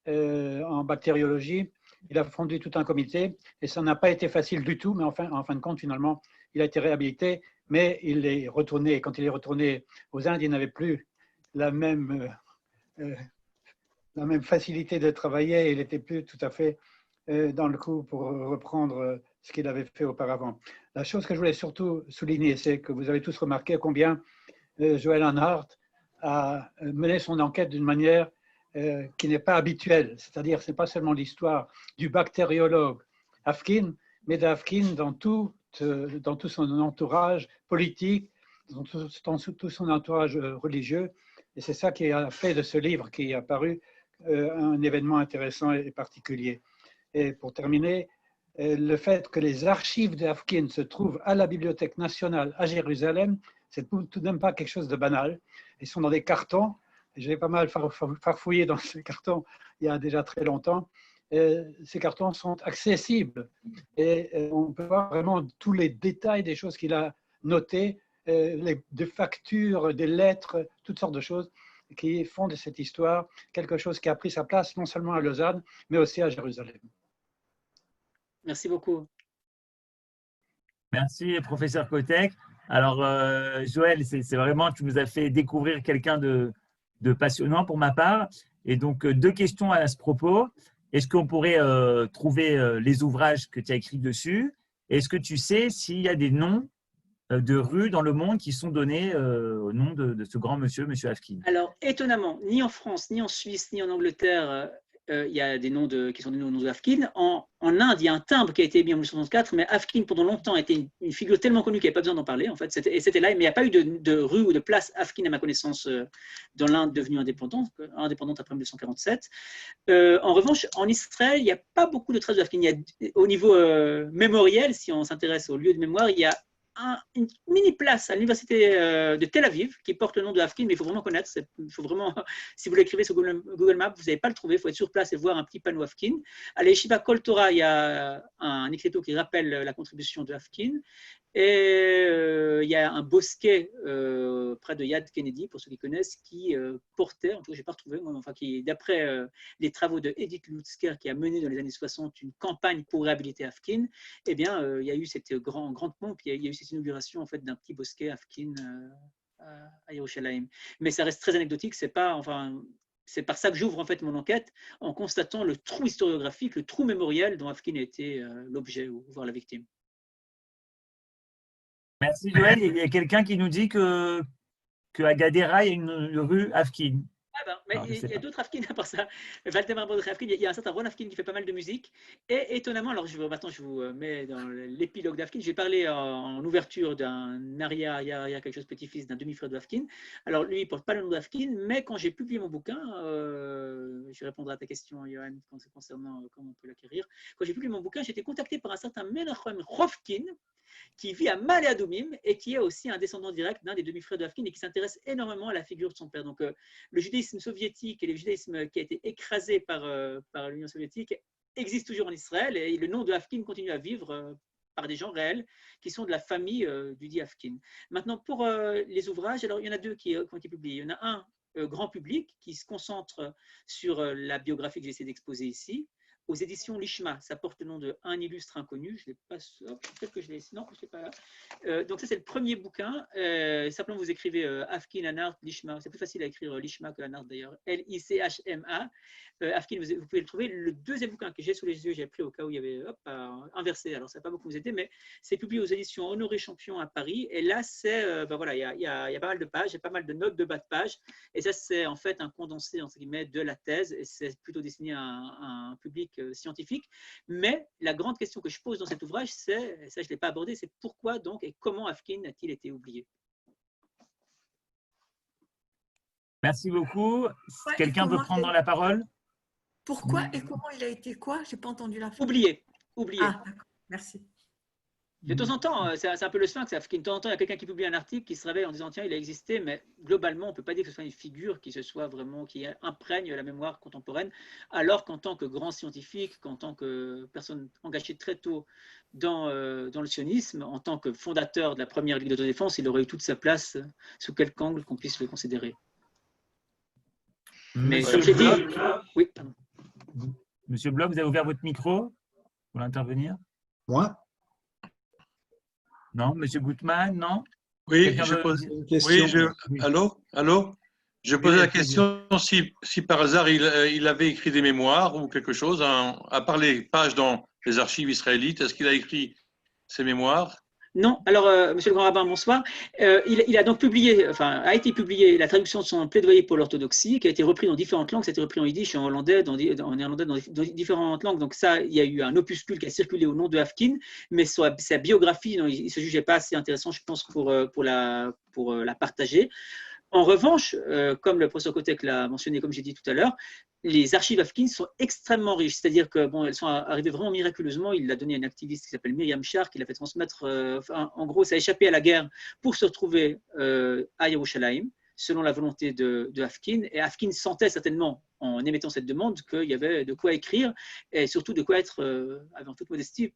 [SPEAKER 3] en bactériologie, il a fondé tout un comité et ça n'a pas été facile du tout, mais enfin, en fin de compte, finalement, il a été réhabilité, mais il est retourné. Quand il est retourné aux Indes, il n'avait plus la même facilité de travailler, il n'était plus tout à fait dans le coup pour reprendre ce qu'il avait fait auparavant. La chose que je voulais surtout souligner, c'est que vous avez tous remarqué combien Joel Anhart a mené son enquête d'une manière qui n'est pas habituelle, c'est-à-dire ce n'est pas seulement l'histoire du bactériologue Afkin, mais d'Afkin dans tout son entourage politique, dans tout son entourage religieux, et c'est ça qui a fait de ce livre qui est apparu un événement intéressant et particulier. Et pour terminer, le fait que les archives d'Afkin se trouvent à la Bibliothèque nationale à Jérusalem, c'est tout de même pas quelque chose de banal. Ils sont dans des cartons. J'ai pas mal farfouillé dans ces cartons il y a déjà très longtemps. Et ces cartons sont accessibles et on peut voir vraiment tous les détails des choses qu'il a notées, des factures, des lettres, toutes sortes de choses qui font de cette histoire quelque chose qui a pris sa place non seulement à Lausanne, mais aussi à Jérusalem.
[SPEAKER 2] Merci beaucoup.
[SPEAKER 1] Merci, professeur Kotek. Alors, Joël, c'est vraiment, tu nous as fait découvrir quelqu'un de passionnant pour ma part. Et donc, deux questions à ce propos. Est-ce qu'on pourrait trouver les ouvrages que tu as écrits dessus? Est-ce que tu sais s'il y a des noms de rues dans le monde qui sont donnés au nom de ce grand monsieur, monsieur Afkin?
[SPEAKER 2] Alors, étonnamment, ni en France, ni en Suisse, ni en Angleterre, il y a des noms qui sont donnés au nom d'Afkin. En Inde, il y a un timbre qui a été émis en 1964, mais Afkin, pendant longtemps, a été une figure tellement connue qu'il n'y avait pas besoin d'en parler. En fait, c'était là, mais il n'y a pas eu de rue ou de place Afkin, à ma connaissance, dans l'Inde devenue indépendante après 1947. En revanche, en Israël, il n'y a pas beaucoup de traces d'Afkin. Au niveau mémoriel, si on s'intéresse au lieu de mémoire, il y a une mini place à l'université de Tel Aviv qui porte le nom de Afkin, mais il faut vraiment connaître. Il faut vraiment, si vous l'écrivez sur Google Maps, vous n'allez pas le trouver. Il faut être sur place et voir un petit panneau Afkin. À l'Yeshiva Kol Torah, il y a un écriteau qui rappelle la contribution de Afkin. Et il y a un bosquet près de Yad Kennedy, pour ceux qui connaissent, qui portait, en tout cas je n'ai pas retrouvé, moi, enfin, qui, d'après les travaux de Edith Lutzker, qui a mené dans les années 60 une campagne pour réhabiliter Afkin, eh bien, il y a eu cette grande pompe, il y a eu cette inauguration en fait, d'un petit bosquet Afkin à Yerushalayim. Mais ça reste très anecdotique, c'est par ça que j'ouvre en fait mon enquête, en constatant le trou historiographique, le trou mémoriel dont Afkin a été l'objet, voire la victime.
[SPEAKER 1] Merci Joël. Il y a quelqu'un qui nous dit qu'à Gadera, il y a une rue Afkin.
[SPEAKER 2] Ah ben, mais il y a d'autres Afkin à part ça. Valdemar Mordechai Afkin, il y a un certain Ron Afkin qui fait pas mal de musique. Et étonnamment, alors maintenant je vous mets dans l'épilogue d'Afkin, j'ai parlé en ouverture d'un Aria, quelque chose petit-fils d'un demi-frère d'Afkin. Alors lui, il ne porte pas le nom d'Afkin, mais quand j'ai publié mon bouquin, je répondrai à ta question, Johan, concernant comment on peut l'acquérir. Quand j'ai publié mon bouquin, j'ai été contacté par un certain Menachem Rofkin, qui vit à Ma'ale Adumim et qui est aussi un descendant direct d'un des demi-frères de Afkin et qui s'intéresse énormément à la figure de son père. Donc, le judaïsme soviétique et le judaïsme qui a été écrasé par l'Union soviétique existe toujours en Israël et le nom de Afkin continue à vivre par des gens réels qui sont de la famille du dit Afkin. Maintenant, pour les ouvrages, alors il y en a deux qui ont été publiés. Il y en a un grand public qui se concentre sur la biographie que j'ai essayé d'exposer ici, aux éditions Lishma. Ça porte le nom de Un illustre inconnu. Je ne l'ai pas. Peut-être que je l'ai. Non, je ne l'ai pas là. Donc, ça, c'est le premier bouquin. Simplement, vous écrivez Afkin, Anhart, Lishma. C'est plus facile à écrire Lishma que Anhart d'ailleurs. L-I-C-H-M-A. Afkin, vous pouvez le trouver. Le deuxième bouquin que j'ai sous les yeux, j'ai pris au cas où il y avait inversé. Alors, ça ne va pas beaucoup vous aider, mais c'est publié aux éditions Honoré Champion à Paris. Et là, c'est. Voilà, il y a pas mal de pages, il y a pas mal de notes de bas de page. Et ça, c'est en fait un condensé, entre guillemets, de la thèse. Et c'est plutôt destiné à un public scientifique, mais la grande question que je pose dans cet ouvrage, c'est, et ça je ne l'ai pas abordé, c'est pourquoi donc et comment Afkin a-t-il été oublié?
[SPEAKER 1] Merci beaucoup. Quelqu'un veut prendre la parole?
[SPEAKER 5] Pourquoi et comment il a été quoi? Je n'ai pas entendu la fin.
[SPEAKER 2] Oublié.
[SPEAKER 5] Ah, d'accord. Merci.
[SPEAKER 2] De temps en temps, c'est un peu le sphinx. De temps en temps, il y a quelqu'un qui publie un article qui se réveille en disant tiens, il a existé, mais globalement, on ne peut pas dire que ce soit une figure qui imprègne la mémoire contemporaine, alors qu'en tant que grand scientifique, qu'en tant que personne engagée très tôt dans le sionisme, en tant que fondateur de la première Ligue d'autodéfense, il aurait eu toute sa place sous quelque angle qu'on puisse le considérer. Mais comme j'ai dit, oui, pardon.
[SPEAKER 1] Monsieur Bloch, vous avez ouvert votre micro pour intervenir?
[SPEAKER 6] Moi?
[SPEAKER 1] Non, Monsieur Gutmann, non?
[SPEAKER 7] Oui,
[SPEAKER 1] Quelqu'un
[SPEAKER 7] je
[SPEAKER 1] veut
[SPEAKER 7] pose.
[SPEAKER 1] dire-
[SPEAKER 6] Une question.
[SPEAKER 1] Oui.
[SPEAKER 7] Allô? Je
[SPEAKER 1] Oui,
[SPEAKER 7] posais la
[SPEAKER 1] avec plaisir.
[SPEAKER 7] question si par hasard il avait écrit des mémoires ou quelque chose, hein, à part les pages dans les archives israélites, est-ce qu'il a écrit ses mémoires?
[SPEAKER 2] Non, alors, Monsieur le Grand Rabbin, bonsoir. Il a donc publié, enfin, a été publié la traduction de son plaidoyer pour l'orthodoxie, qui a été repris dans différentes langues. Ça a été repris en yiddish, en hollandais, en néerlandais, dans différentes langues. Donc ça, il y a eu un opuscule qui a circulé au nom de Hafkin, mais sa biographie, non, il ne se jugeait pas assez intéressant, je pense, pour la partager. En revanche, comme le professeur Kotek l'a mentionné, comme j'ai dit tout à l'heure, les archives Hafkin sont extrêmement riches. C'est-à-dire que bon, elles sont arrivées vraiment miraculeusement. Il l'a donné à une activiste qui s'appelle Myriam Shar, qui l'a fait transmettre. En gros, ça a échappé à la guerre pour se retrouver à Yerushalayim, selon la volonté de Hafkin. Et Hafkin sentait certainement, en émettant cette demande, qu'il y avait de quoi écrire et surtout de quoi être, avec toute modestie,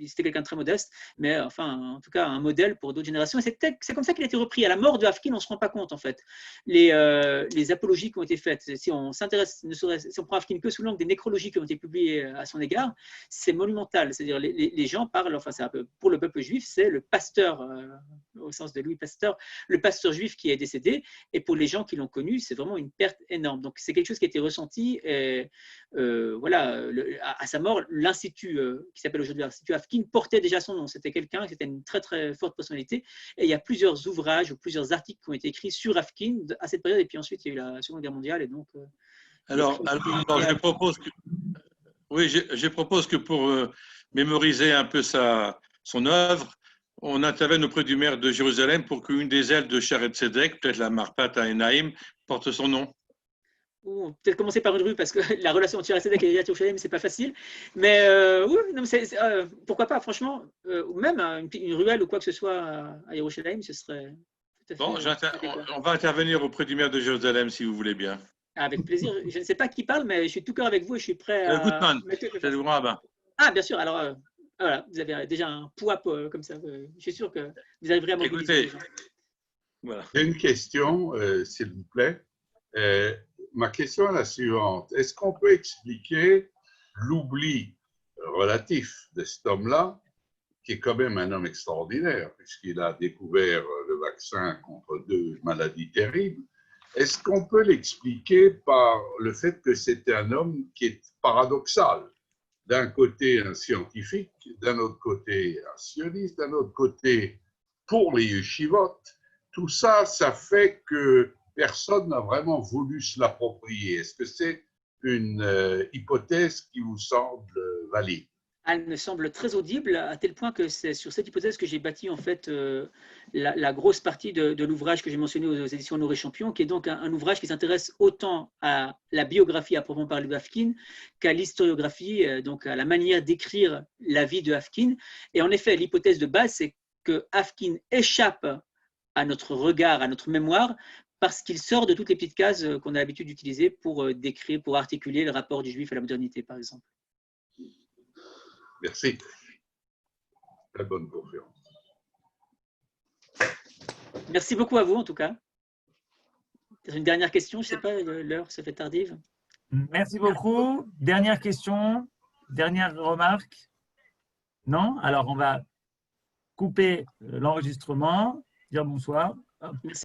[SPEAKER 2] c'était quelqu'un de très modeste, mais enfin, en tout cas, un modèle pour d'autres générations. Et c'est comme ça qu'il a été repris. À la mort de Hafkin, on ne se rend pas compte, en fait. Les apologies qui ont été faites, si on s'intéresse, si on prend Hafkin que sous l'angle des nécrologies qui ont été publiées à son égard, c'est monumental. C'est-à-dire, les gens parlent, enfin, c'est un peu, pour le peuple juif, c'est le pasteur, au sens de Louis Pasteur, le pasteur juif qui est décédé. Et pour les gens qui l'ont connu, c'est vraiment une perte énorme. Donc, c'est quelque chose qui a été ressenti. Et, voilà, à sa mort, l'institut qui s'appelle aujourd'hui l'Institut Hafkin portait déjà son nom. C'était quelqu'un qui était une très très forte personnalité. Et il y a plusieurs ouvrages ou plusieurs articles qui ont été écrits sur Hafkin à cette période. Et puis ensuite, il y a eu la Seconde Guerre mondiale. Et donc,
[SPEAKER 7] Alors, je propose que, oui, je propose que pour mémoriser un peu son œuvre, on intervienne auprès du maire de Jérusalem pour qu'une des ailes de Sharet Tzedek, peut-être la Marpat à Enaïm, porte son nom.
[SPEAKER 2] ou peut-être commencer par une rue parce que la relation entre Tzedek et Yerushalayim, c'est pas facile. Mais oui, non, pourquoi pas, franchement, ou même une ruelle ou quoi que ce soit à Yerushalayim, ce serait tout à fait.
[SPEAKER 7] Bon,
[SPEAKER 2] adéquat.
[SPEAKER 7] on va intervenir auprès du maire de Jérusalem si vous voulez bien.
[SPEAKER 2] Avec plaisir. Je ne sais pas qui parle, mais je suis tout cœur avec vous et je suis prêt à.
[SPEAKER 7] Gutmann, c'est le grand rabbin.
[SPEAKER 2] Ah, bien sûr. Alors, voilà, vous avez déjà un poids comme ça. Je suis sûr que vous arriverez à mobiliser les gens.
[SPEAKER 7] Voilà.
[SPEAKER 8] J'ai une question, s'il vous plaît. Ma question est la suivante. Est-ce qu'on peut expliquer l'oubli relatif de cet homme-là, qui est quand même un homme extraordinaire, puisqu'il a découvert le vaccin contre 2 maladies terribles? Est-ce qu'on peut l'expliquer par le fait que c'était un homme qui est paradoxal? D'un côté, un scientifique, d'un autre côté, un sioniste, d'un autre côté, pour les yeshivot. Tout ça, ça fait que personne n'a vraiment voulu se l'approprier. Est-ce que c'est une hypothèse qui vous semble valide?
[SPEAKER 2] Elle me semble très audible, à tel point que c'est sur cette hypothèse que j'ai bâti en fait la grosse partie de l'ouvrage que j'ai mentionné aux éditions Honoré Champion, qui est donc un ouvrage qui s'intéresse autant à la biographie à proprement parler de Hafkin qu'à l'historiographie, donc à la manière d'écrire la vie de Hafkin. Et en effet, l'hypothèse de base, c'est que Hafkin échappe à notre regard, à notre mémoire, parce qu'il sort de toutes les petites cases qu'on a l'habitude d'utiliser pour décrire, pour articuler le rapport du juif à la modernité, par exemple.
[SPEAKER 8] Merci. Très bonne conférence.
[SPEAKER 2] Merci beaucoup à vous, en tout cas. Une dernière question, je ne sais pas, l'heure se fait tardive.
[SPEAKER 1] Merci beaucoup. Dernière question, dernière remarque? Non? Alors, on va couper l'enregistrement, dire bonsoir.
[SPEAKER 2] Merci.